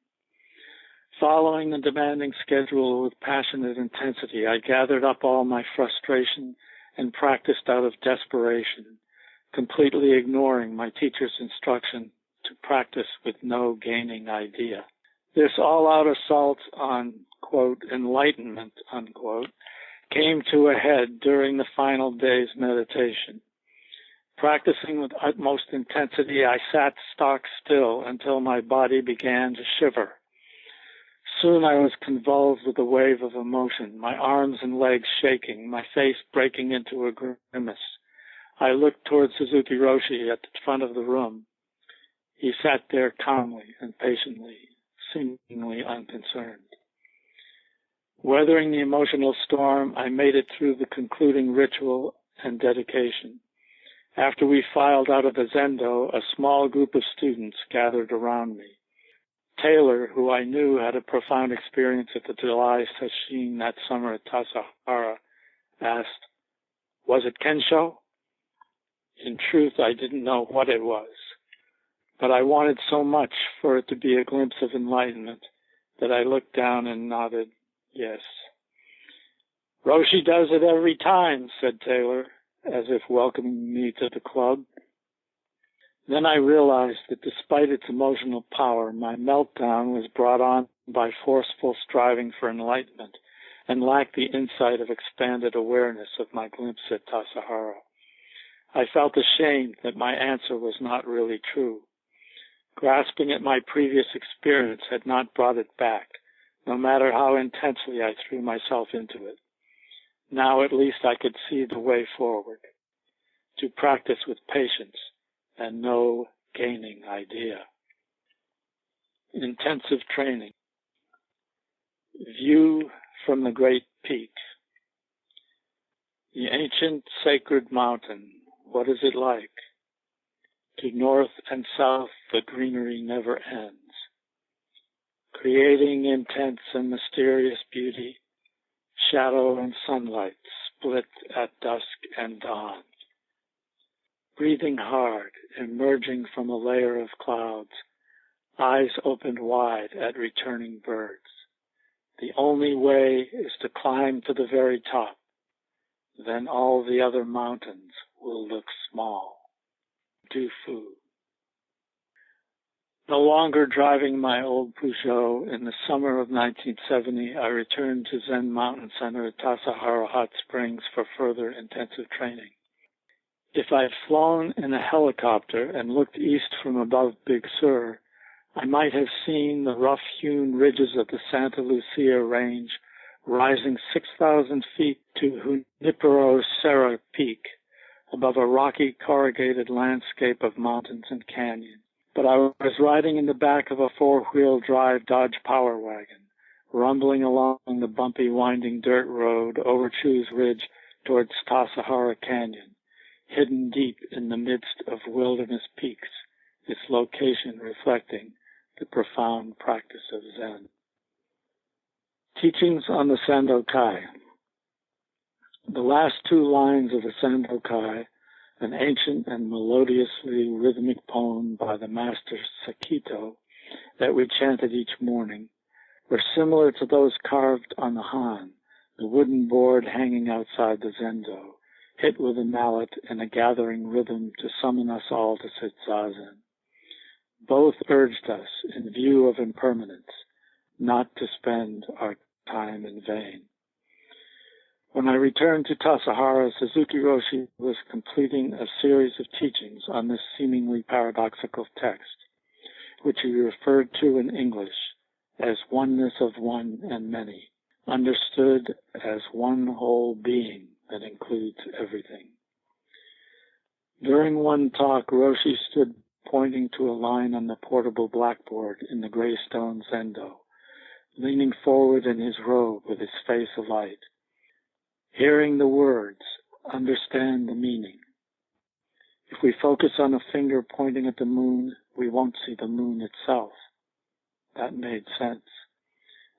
S2: Following the demanding schedule with passionate intensity, I gathered up all my frustration and practiced out of desperation, completely ignoring my teacher's instruction to practice with no gaining idea. This all-out assault on, quote, enlightenment, unquote, came to a head during the final day's meditation. Practicing with utmost intensity, I sat stock still until my body began to shiver. Soon I was convulsed with a wave of emotion, my arms and legs shaking, my face breaking into a grimace. I looked toward Suzuki Roshi at the front of the room. He sat there calmly and patiently, seemingly unconcerned. Weathering the emotional storm, I made it through the concluding ritual and dedication. After we filed out of the zendo, a small group of students gathered around me. Taylor, who I knew had a profound experience at the July sesshin that summer at Tassajara, asked, "Was it Kensho?" In truth, I didn't know what it was, but I wanted so much for it to be a glimpse of enlightenment that I looked down and nodded yes. Roshi does it every time, said Taylor, as if welcoming me to the club. Then I realized that despite its emotional power, my meltdown was brought on by forceful striving for enlightenment and lacked the insight of expanded awareness of my glimpse at Tassajara. I felt ashamed that my answer was not really true. Grasping at my previous experience had not brought it back, no matter how intensely I threw myself into it. Now at least I could see the way forward, to practice with patience and no gaining idea. Intensive training. View from the great peak. The ancient sacred mountain, what is it like? To north and south the greenery never ends, creating intense and mysterious beauty, shadow and sunlight split at dusk and dawn. Breathing hard, emerging from a layer of clouds, eyes opened wide at returning birds. The only way is to climb to the very top. Then all the other mountains will look small. Du Fu. No longer driving my old Peugeot, in the summer of 1970, I returned to Zen Mountain Center at Tassajara Hot Springs for further intensive training. If I'd flown in a helicopter and looked east from above Big Sur, I might have seen the rough-hewn ridges of the Santa Lucia Range rising 6,000 feet to Junipero Serra Peak, above a rocky corrugated landscape of mountains and canyons. But I was riding in the back of a four-wheel drive Dodge Power Wagon, rumbling along the bumpy, winding dirt road over Chews Ridge towards Tassajara Canyon, hidden deep in the midst of wilderness peaks, its location reflecting the profound practice of Zen. Teachings on the Sandokai. The last two lines of the Sandokai, an ancient and melodiously rhythmic poem by the master Sakito that we chanted each morning, were similar to those carved on the Han, the wooden board hanging outside the zendo, hit with a mallet in a gathering rhythm to summon us all to sit zazen. Both urged us, in view of impermanence, not to spend our time in vain. When I returned to Tassajara, Suzuki Roshi was completing a series of teachings on this seemingly paradoxical text, which he referred to in English as oneness of one and many, understood as one whole being that includes everything. During one talk, Roshi stood pointing to a line on the portable blackboard in the gray stone zendo, leaning forward in his robe with his face alight. Hearing the words, understand the meaning. If we focus on a finger pointing at the moon, we won't see the moon itself. That made sense.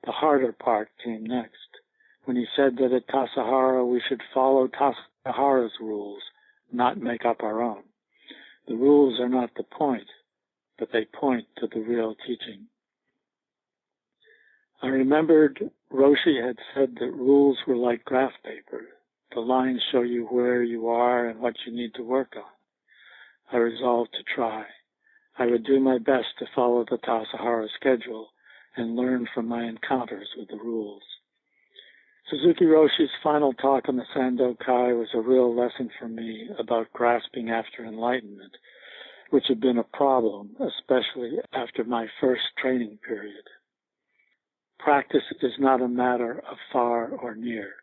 S2: The harder part came next, when he said that at Tassajara we should follow Tassajara's rules, not make up our own. The rules are not the point, but they point to the real teaching. I remembered Roshi had said that rules were like graph paper. The lines show you where you are and what you need to work on. I resolved to try. I would do my best to follow the Tassajara schedule and learn from my encounters with the rules. Suzuki Roshi's final talk on the Sandokai was a real lesson for me about grasping after enlightenment, which had been a problem, especially after my first training period. Practice is not a matter of far or near.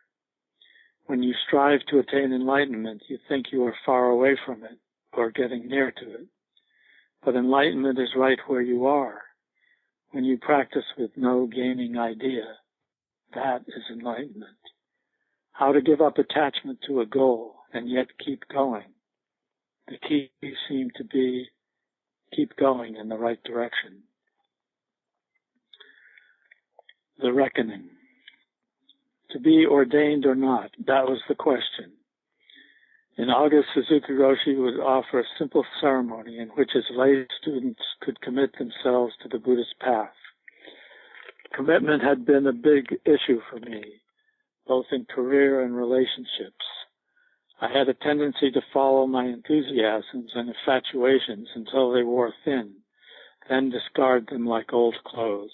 S2: When you strive to attain enlightenment, you think you are far away from it or getting near to it. But enlightenment is right where you are. When you practice with no gaining idea, that is enlightenment. How to give up attachment to a goal and yet keep going. The key seemed to be keep going in the right direction. The reckoning. To be ordained or not, that was the question. In August, Suzuki Roshi would offer a simple ceremony in which his lay students could commit themselves to the Buddhist path. Commitment had been a big issue for me, both in career and relationships. I had a tendency to follow my enthusiasms and infatuations until they wore thin, then discard them like old clothes.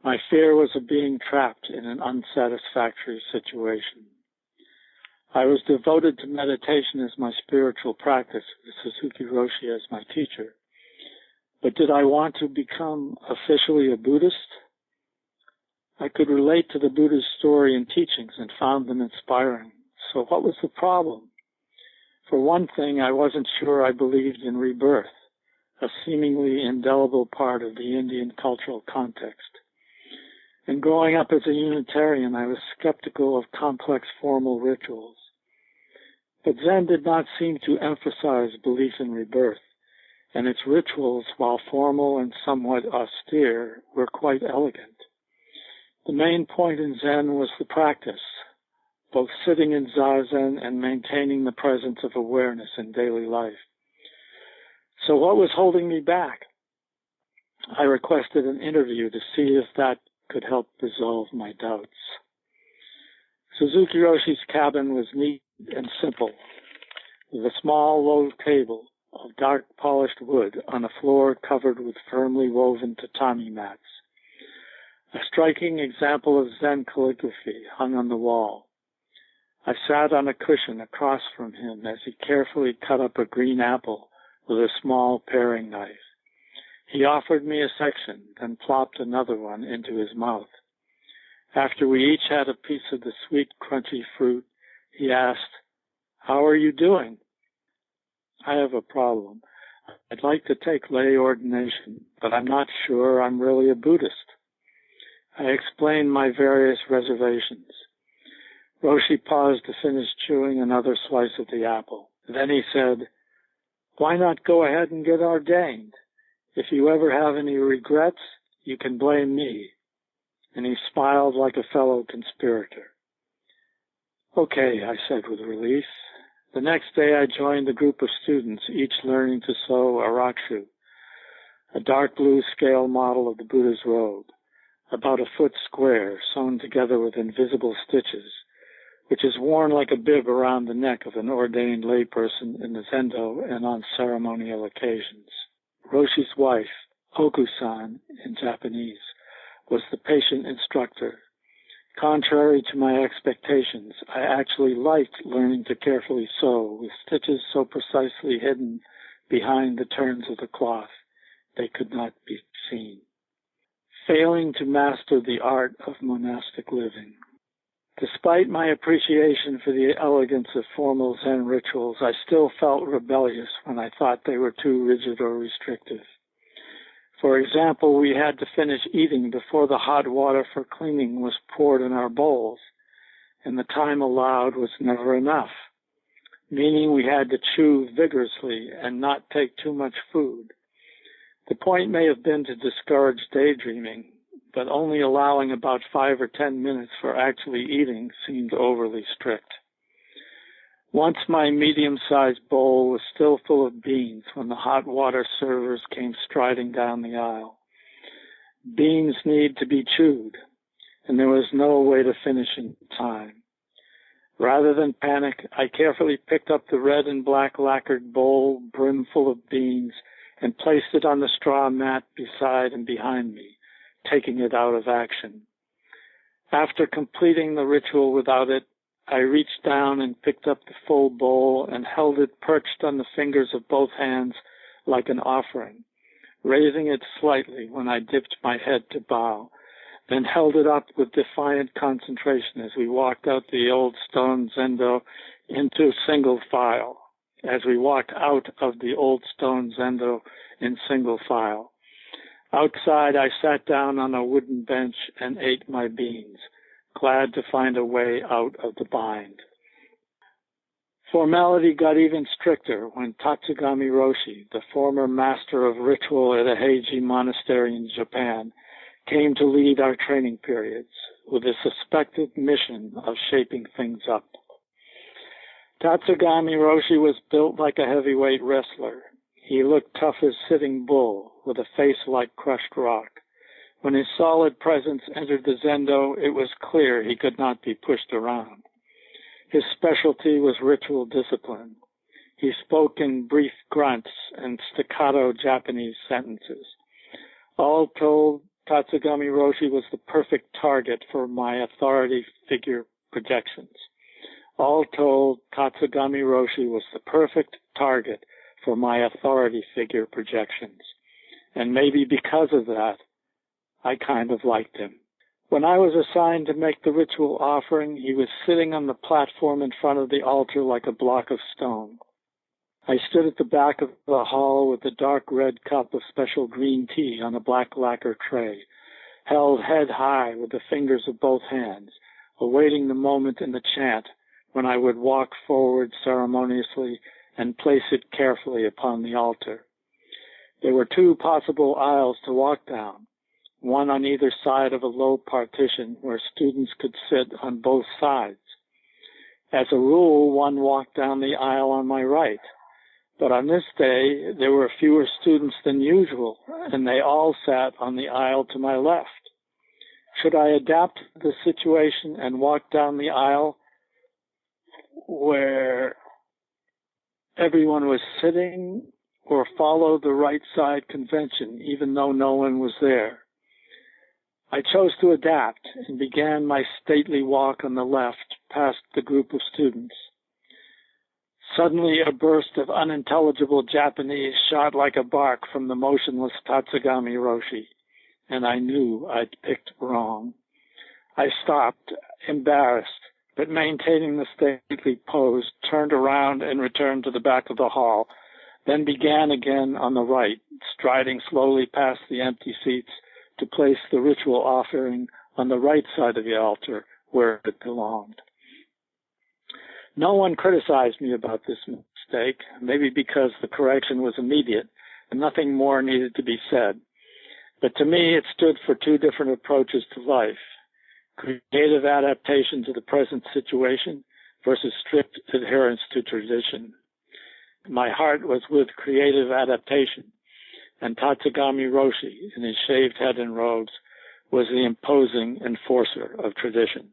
S2: My fear was of being trapped in an unsatisfactory situation. I was devoted to meditation as my spiritual practice, with Suzuki Roshi as my teacher. But did I want to become officially a Buddhist? I could relate to the Buddha's story and teachings and found them inspiring. So what was the problem? For one thing, I wasn't sure I believed in rebirth, a seemingly indelible part of the Indian cultural context. And growing up as a Unitarian, I was skeptical of complex formal rituals. But Zen did not seem to emphasize belief in rebirth, and its rituals, while formal and somewhat austere, were quite elegant. The main point in Zen was the practice, both sitting in Zazen and maintaining the presence of awareness in daily life. So what was holding me back? I requested an interview to see if that could help resolve my doubts. Suzuki Roshi's cabin was neat and simple, with a small low table of dark polished wood on a floor covered with firmly woven tatami mats. A striking example of Zen calligraphy hung on the wall. I sat on a cushion across from him as he carefully cut up a green apple with a small paring knife. He offered me a section, then plopped another one into his mouth. After we each had a piece of the sweet, crunchy fruit, he asked, "How are you doing?" "I have a problem. I'd like to take lay ordination, but I'm not sure I'm really a Buddhist." I explained my various reservations. Roshi paused to finish chewing another slice of the apple. Then he said, "Why not go ahead and get ordained? If you ever have any regrets, you can blame me." And he smiled like a fellow conspirator. "Okay," I said with relief. The next day I joined a group of students, each learning to sew a rakshu, a dark blue scale model of the Buddha's robe, about a foot square, sewn together with invisible stitches, which is worn like a bib around the neck of an ordained layperson in the zendo and on ceremonial occasions. Roshi's wife, Oku-san in Japanese, was the patient instructor. Contrary to my expectations, I actually liked learning to carefully sew with stitches so precisely hidden behind the turns of the cloth they could not be seen. Failing to master the art of monastic living. Despite my appreciation for the elegance of formal Zen rituals, I still felt rebellious when I thought they were too rigid or restrictive. For example, we had to finish eating before the hot water for cleaning was poured in our bowls, and the time allowed was never enough, meaning we had to chew vigorously and not take too much food. The point may have been to discourage daydreaming, but only allowing about 5 or 10 minutes for actually eating seemed overly strict. Once my medium-sized bowl was still full of beans when the hot water servers came striding down the aisle. Beans need to be chewed, and there was no way to finish in time. Rather than panic, I carefully picked up the red and black lacquered bowl brimful of beans and placed it on the straw mat beside and behind me, taking it out of action. After completing the ritual without it, I reached down and picked up the full bowl and held it perched on the fingers of both hands like an offering, raising it slightly when I dipped my head to bow, then held it up with defiant concentration as we walked out the old stone zendo into single file, as we walked out of the old stone zendo in single file. Outside, I sat down on a wooden bench and ate my beans, glad to find a way out of the bind. Formality got even stricter when Tatsugami Roshi, the former master of ritual at a Heiji monastery in Japan, came to lead our training periods with a suspected mission of shaping things up. Tatsugami Roshi was built like a heavyweight wrestler. He looked tough as Sitting Bull, with a face like crushed rock. When his solid presence entered the Zendo, it was clear he could not be pushed around. His specialty was ritual discipline. He spoke in brief grunts and staccato Japanese sentences. All told, Tatsugami Roshi was the perfect target for my authority figure projections. All told, Tatsugami Roshi was the perfect target for my authority figure projections. And maybe because of that, I kind of liked him. When I was assigned to make the ritual offering, he was sitting on the platform in front of the altar like a block of stone. I stood at the back of the hall with a dark red cup of special green tea on a black lacquer tray, held head high with the fingers of both hands, awaiting the moment in the chant when I would walk forward ceremoniously and place it carefully upon the altar. There were 2 possible aisles to walk down, one on either side of a low partition where students could sit on both sides. As a rule, one walked down the aisle on my right, but on this day there were fewer students than usual, and they all sat on the aisle to my left. Should I adapt the situation and walk down the aisle where everyone was sitting, or follow the right side convention even though no one was there? I chose to adapt and began my stately walk on the left past the group of students. Suddenly a burst of unintelligible Japanese shot like a bark from the motionless Tatsugami Roshi, and I knew I'd picked wrong. I stopped, embarrassed, but maintaining the stately pose, turned around and returned to the back of the hall, then began again on the right, striding slowly past the empty seats to place the ritual offering on the right side of the altar where it belonged. No one criticized me about this mistake, maybe because the correction was immediate and nothing more needed to be said. But to me, it stood for 2 different approaches to life: creative adaptation to the present situation versus strict adherence to tradition. My heart was with creative adaptation, and Tatsugami Roshi, in his shaved head and robes, was the imposing enforcer of tradition.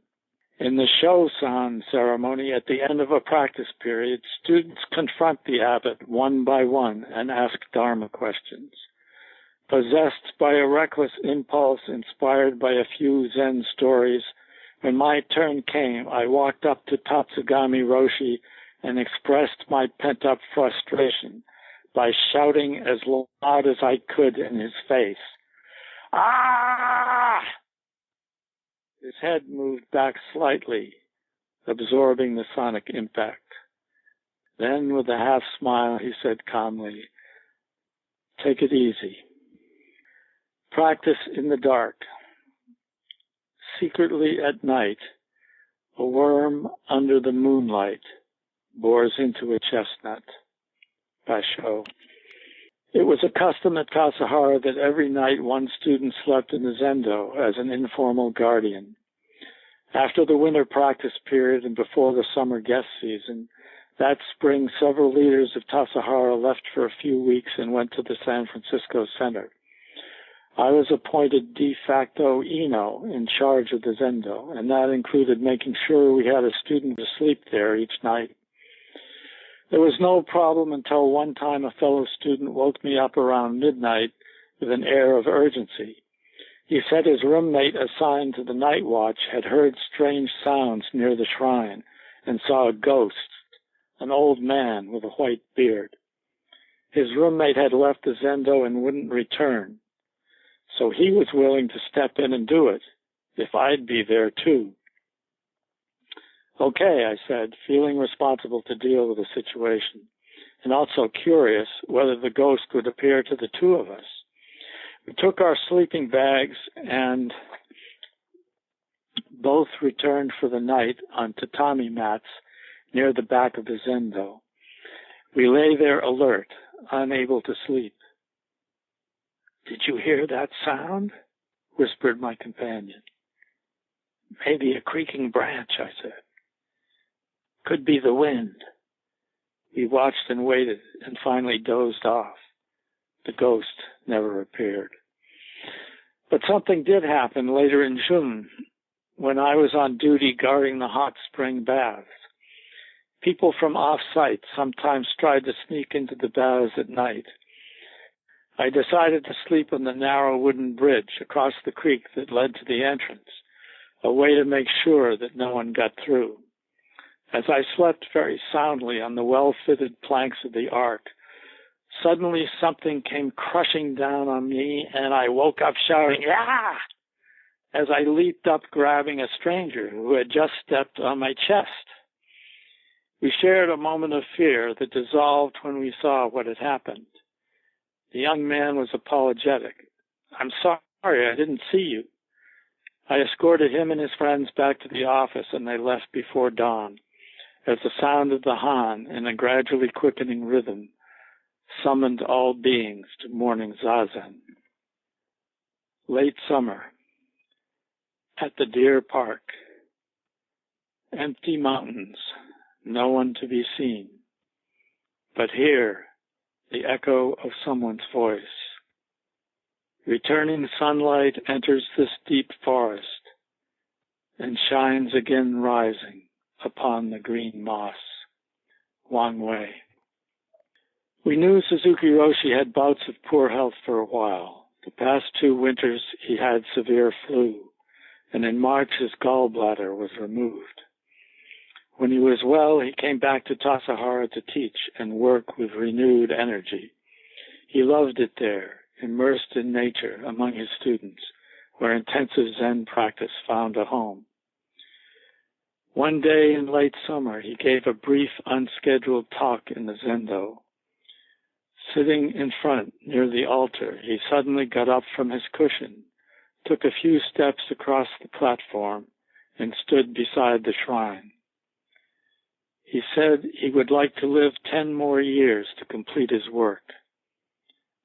S2: In the Sho-san ceremony, at the end of a practice period, students confront the abbot one by one and ask Dharma questions. Possessed by a reckless impulse inspired by a few Zen stories, when my turn came, I walked up to Tatsugami Roshi and expressed my pent-up frustration by shouting as loud as I could in his face, "Ah!" His head moved back slightly, absorbing the sonic impact. Then, with a half-smile, he said calmly, "Take it easy. Practice in the dark. Secretly at night, a worm under the moonlight bores into a chestnut." Basho. It was a custom at Tassajara that every night one student slept in the Zendo as an informal guardian. After the winter practice period and before the summer guest season, that spring several leaders of Tassajara left for a few weeks and went to the San Francisco Center. I was appointed de facto Ino in charge of the Zendo, and that included making sure we had a student to sleep there each night. There was no problem until one time a fellow student woke me up around midnight with an air of urgency. He said his roommate assigned to the night watch had heard strange sounds near the shrine and saw a ghost, an old man with a white beard. His roommate had left the Zendo and wouldn't return, so he was willing to step in and do it, if I'd be there too. "Okay," I said, feeling responsible to deal with the situation, and also curious whether the ghost would appear to the 2 of us. We took our sleeping bags and both returned for the night on tatami mats near the back of the Zendo. We lay there alert, unable to sleep. "Did you hear that sound?" whispered my companion. "Maybe a creaking branch," I said. "Could be the wind." We watched and waited and finally dozed off. The ghost never appeared. But something did happen later in June when I was on duty guarding the hot spring baths. People from off-site sometimes tried to sneak into the baths at night. I decided to sleep on the narrow wooden bridge across the creek that led to the entrance, a way to make sure that no one got through. As I slept very soundly on the well-fitted planks of the ark, suddenly something came crushing down on me, and I woke up shouting, "Ah!" as I leaped up grabbing a stranger who had just stepped on my chest. We shared a moment of fear that dissolved when we saw what had happened. The young man was apologetic. "I'm sorry, I didn't see you." I escorted him and his friends back to the office, and they left before dawn, as the sound of the Han, in a gradually quickening rhythm, summoned all beings to morning zazen. Late summer. At the Deer Park. Empty mountains, no one to be seen. But here, the echo of someone's voice. Returning sunlight enters this deep forest and shines again rising upon the green moss. Wang Wei. We knew Suzuki Roshi had bouts of poor health for a while. The past 2 winters he had severe flu, and in March his gallbladder was removed. When he was well, he came back to Tassajara to teach and work with renewed energy. He loved it there, immersed in nature among his students, where intensive Zen practice found a home. One day in late summer, he gave a brief, unscheduled talk in the Zendo. Sitting in front, near the altar, he suddenly got up from his cushion, took a few steps across the platform, and stood beside the shrine. He said he would like to live 10 more years to complete his work.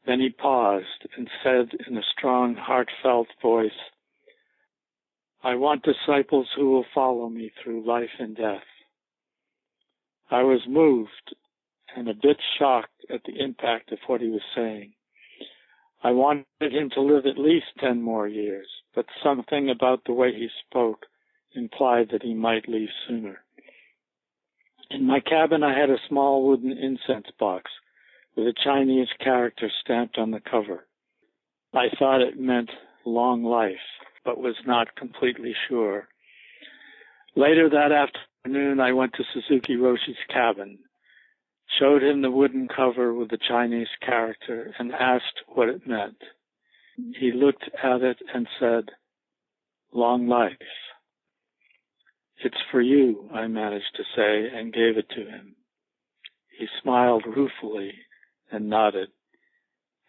S2: Then he paused and said in a strong, heartfelt voice, "I want disciples who will follow me through life and death." I was moved and a bit shocked at the impact of what he was saying. I wanted him to live at least 10 more years, but something about the way he spoke implied that he might leave sooner. In my cabin, I had a small wooden incense box with a Chinese character stamped on the cover. I thought it meant long life, but was not completely sure. Later that afternoon, I went to Suzuki Roshi's cabin, showed him the wooden cover with the Chinese character, and asked what it meant. He looked at it and said, "Long life." "It's for you," I managed to say, and gave it to him. He smiled ruefully and nodded.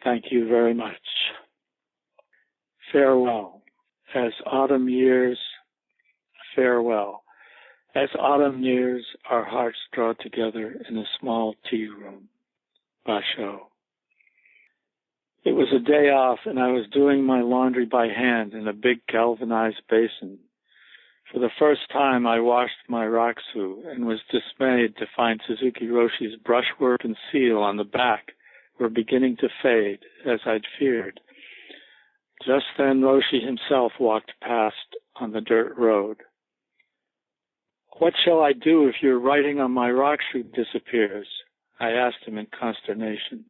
S2: "Thank you very much." Farewell. As autumn years, farewell. As autumn nears, our hearts draw together in a small tea room. Basho. It was a day off, and I was doing my laundry by hand in a big galvanized basin. For the first time, I washed my rakusu and was dismayed to find Suzuki Roshi's brushwork and seal on the back were beginning to fade, as I'd feared. Just then, Roshi himself walked past on the dirt road. "What shall I do if your writing on my rakusu disappears?" I asked him in consternation.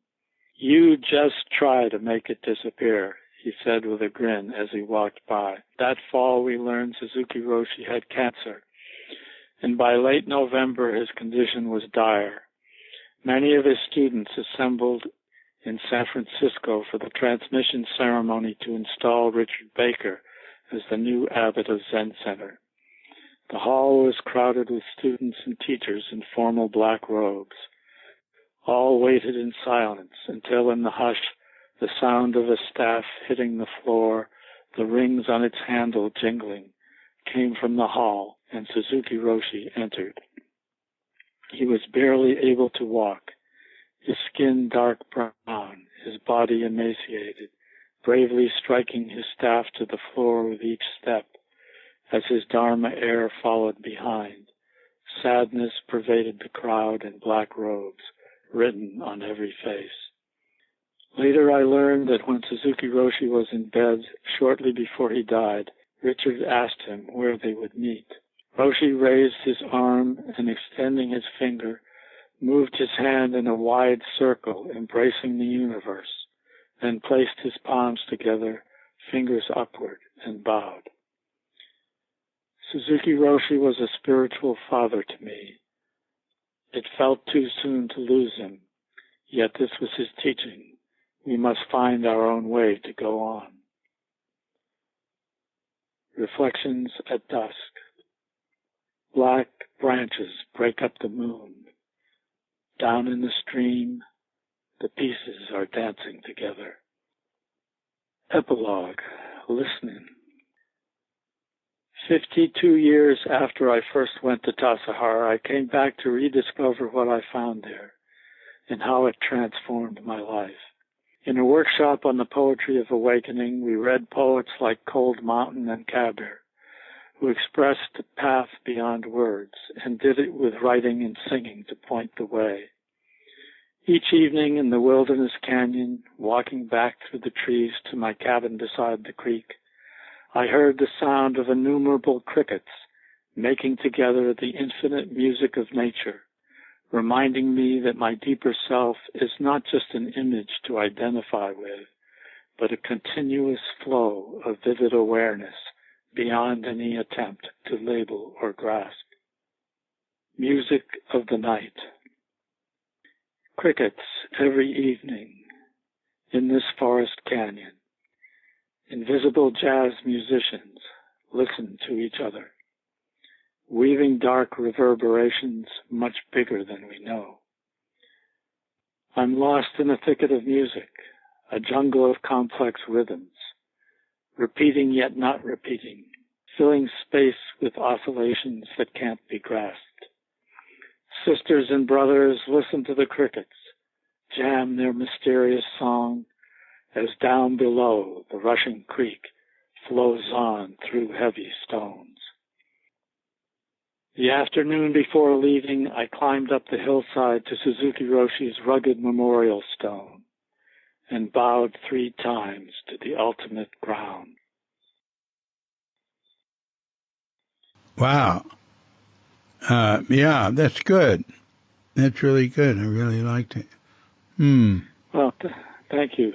S2: "You just try to make it disappear," he said with a grin as he walked by. That fall, we learned Suzuki Roshi had cancer, and by late November, his condition was dire. Many of his students assembled in San Francisco for the transmission ceremony to install Richard Baker as the new abbot of Zen Center. The hall was crowded with students and teachers in formal black robes. All waited in silence until, in the hush, the sound of a staff hitting the floor, the rings on its handle jingling, came from the hall, and Suzuki Roshi entered. He was barely able to walk, his skin dark brown, his body emaciated, bravely striking his staff to the floor with each step, as his Dharma air followed behind, Sadness pervaded the crowd in black robes, written on every face. Later I learned that when Suzuki Roshi was in bed shortly before he died, Richard asked him where they would meet. Roshi raised his arm and, extending his finger, moved his hand in a wide circle, embracing the universe, then placed his palms together, fingers upward, and bowed. Suzuki Roshi was a spiritual father to me. It felt too soon to lose him, yet this was his teaching. We must find our own way to go on. Reflections at dusk. Black branches break up the moon. Down in the stream, the pieces are dancing together. Epilogue. Listening. 52 years after I first went to Tassajara, I came back to rediscover what I found there and how it transformed my life. In a workshop on the poetry of awakening, we read poets like Cold Mountain and Kabir, who expressed the path beyond words and did it with writing and singing to point the way. Each evening in the wilderness canyon, walking back through the trees to my cabin beside the creek, I heard the sound of innumerable crickets making together the infinite music of nature, reminding me that my deeper self is not just an image to identify with, but a continuous flow of vivid awareness beyond any attempt to label or grasp. Music of the night. Crickets every evening in this forest canyon. Invisible jazz musicians listen to each other, weaving dark reverberations much bigger than we know. I'm lost in a thicket of music, a jungle of complex rhythms, repeating yet not repeating, filling space with oscillations that can't be grasped. Sisters and brothers listen to the crickets, jam their mysterious song as down below the rushing creek flows on through heavy stones. The afternoon before leaving, I climbed up the hillside to Suzuki Roshi's rugged memorial stone and bowed 3 times to the ultimate ground.
S1: Wow. Yeah, that's good. That's really good. I really liked it.
S2: Well, thank you.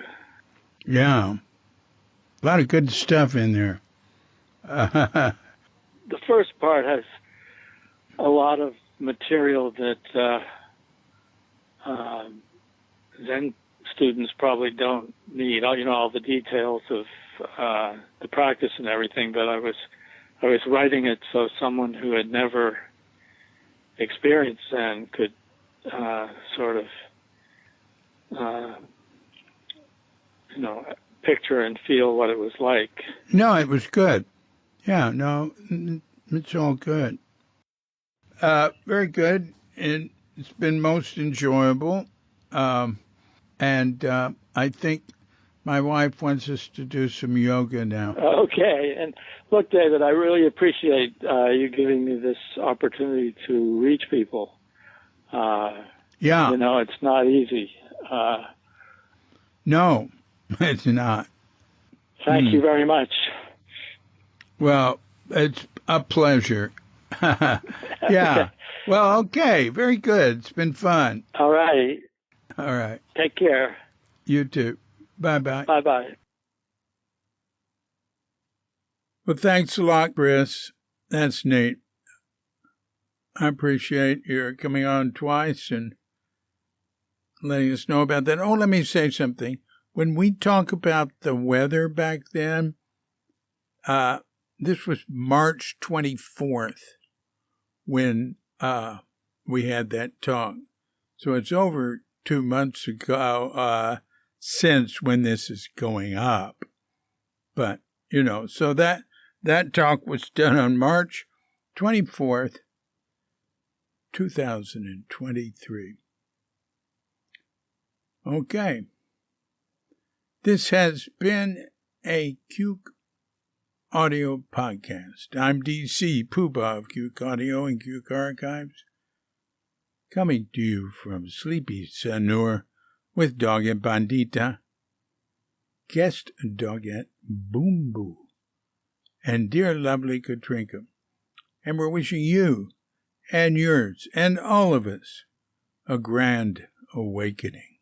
S1: Yeah. A lot of good stuff in there.
S2: The first part has a lot of material that Zen students probably don't need. All the details of the practice and everything. But I was writing it so someone who had never experienced Zen could sort of picture and feel what it was like.
S1: No, it was good. Yeah, no, it's all good. Very good. And it's been most enjoyable. And I think my wife wants us to do some yoga now.
S2: Okay. And look, David, I really appreciate you giving me this opportunity to reach people.
S1: Yeah.
S2: It's not easy.
S1: No, it's not.
S2: Thank you very much.
S1: Well, it's a pleasure. Yeah.
S2: Okay.
S1: Well, okay. Very good. It's been fun.
S2: All right.
S1: All right.
S2: Take care.
S1: You too. Bye-bye.
S2: Bye-bye.
S1: Well, thanks a lot, Chris. That's neat. I appreciate your coming on twice and letting us know about that. Oh, let me say something. When we talk about the weather back then, this was March 24th when we had that talk. So it's over 2 months ago since when this is going up. But, so that talk was done on March 24th, 2023. Okay. This has been a audio podcast. I'm DC Pooba of Cuke Audio and Cuke Archives, coming to you from Sleepy Sanur with Doggett Bandita, guest Doggett Boom Boo, and dear lovely Katrinka. And we're wishing you and yours and all of us a grand awakening.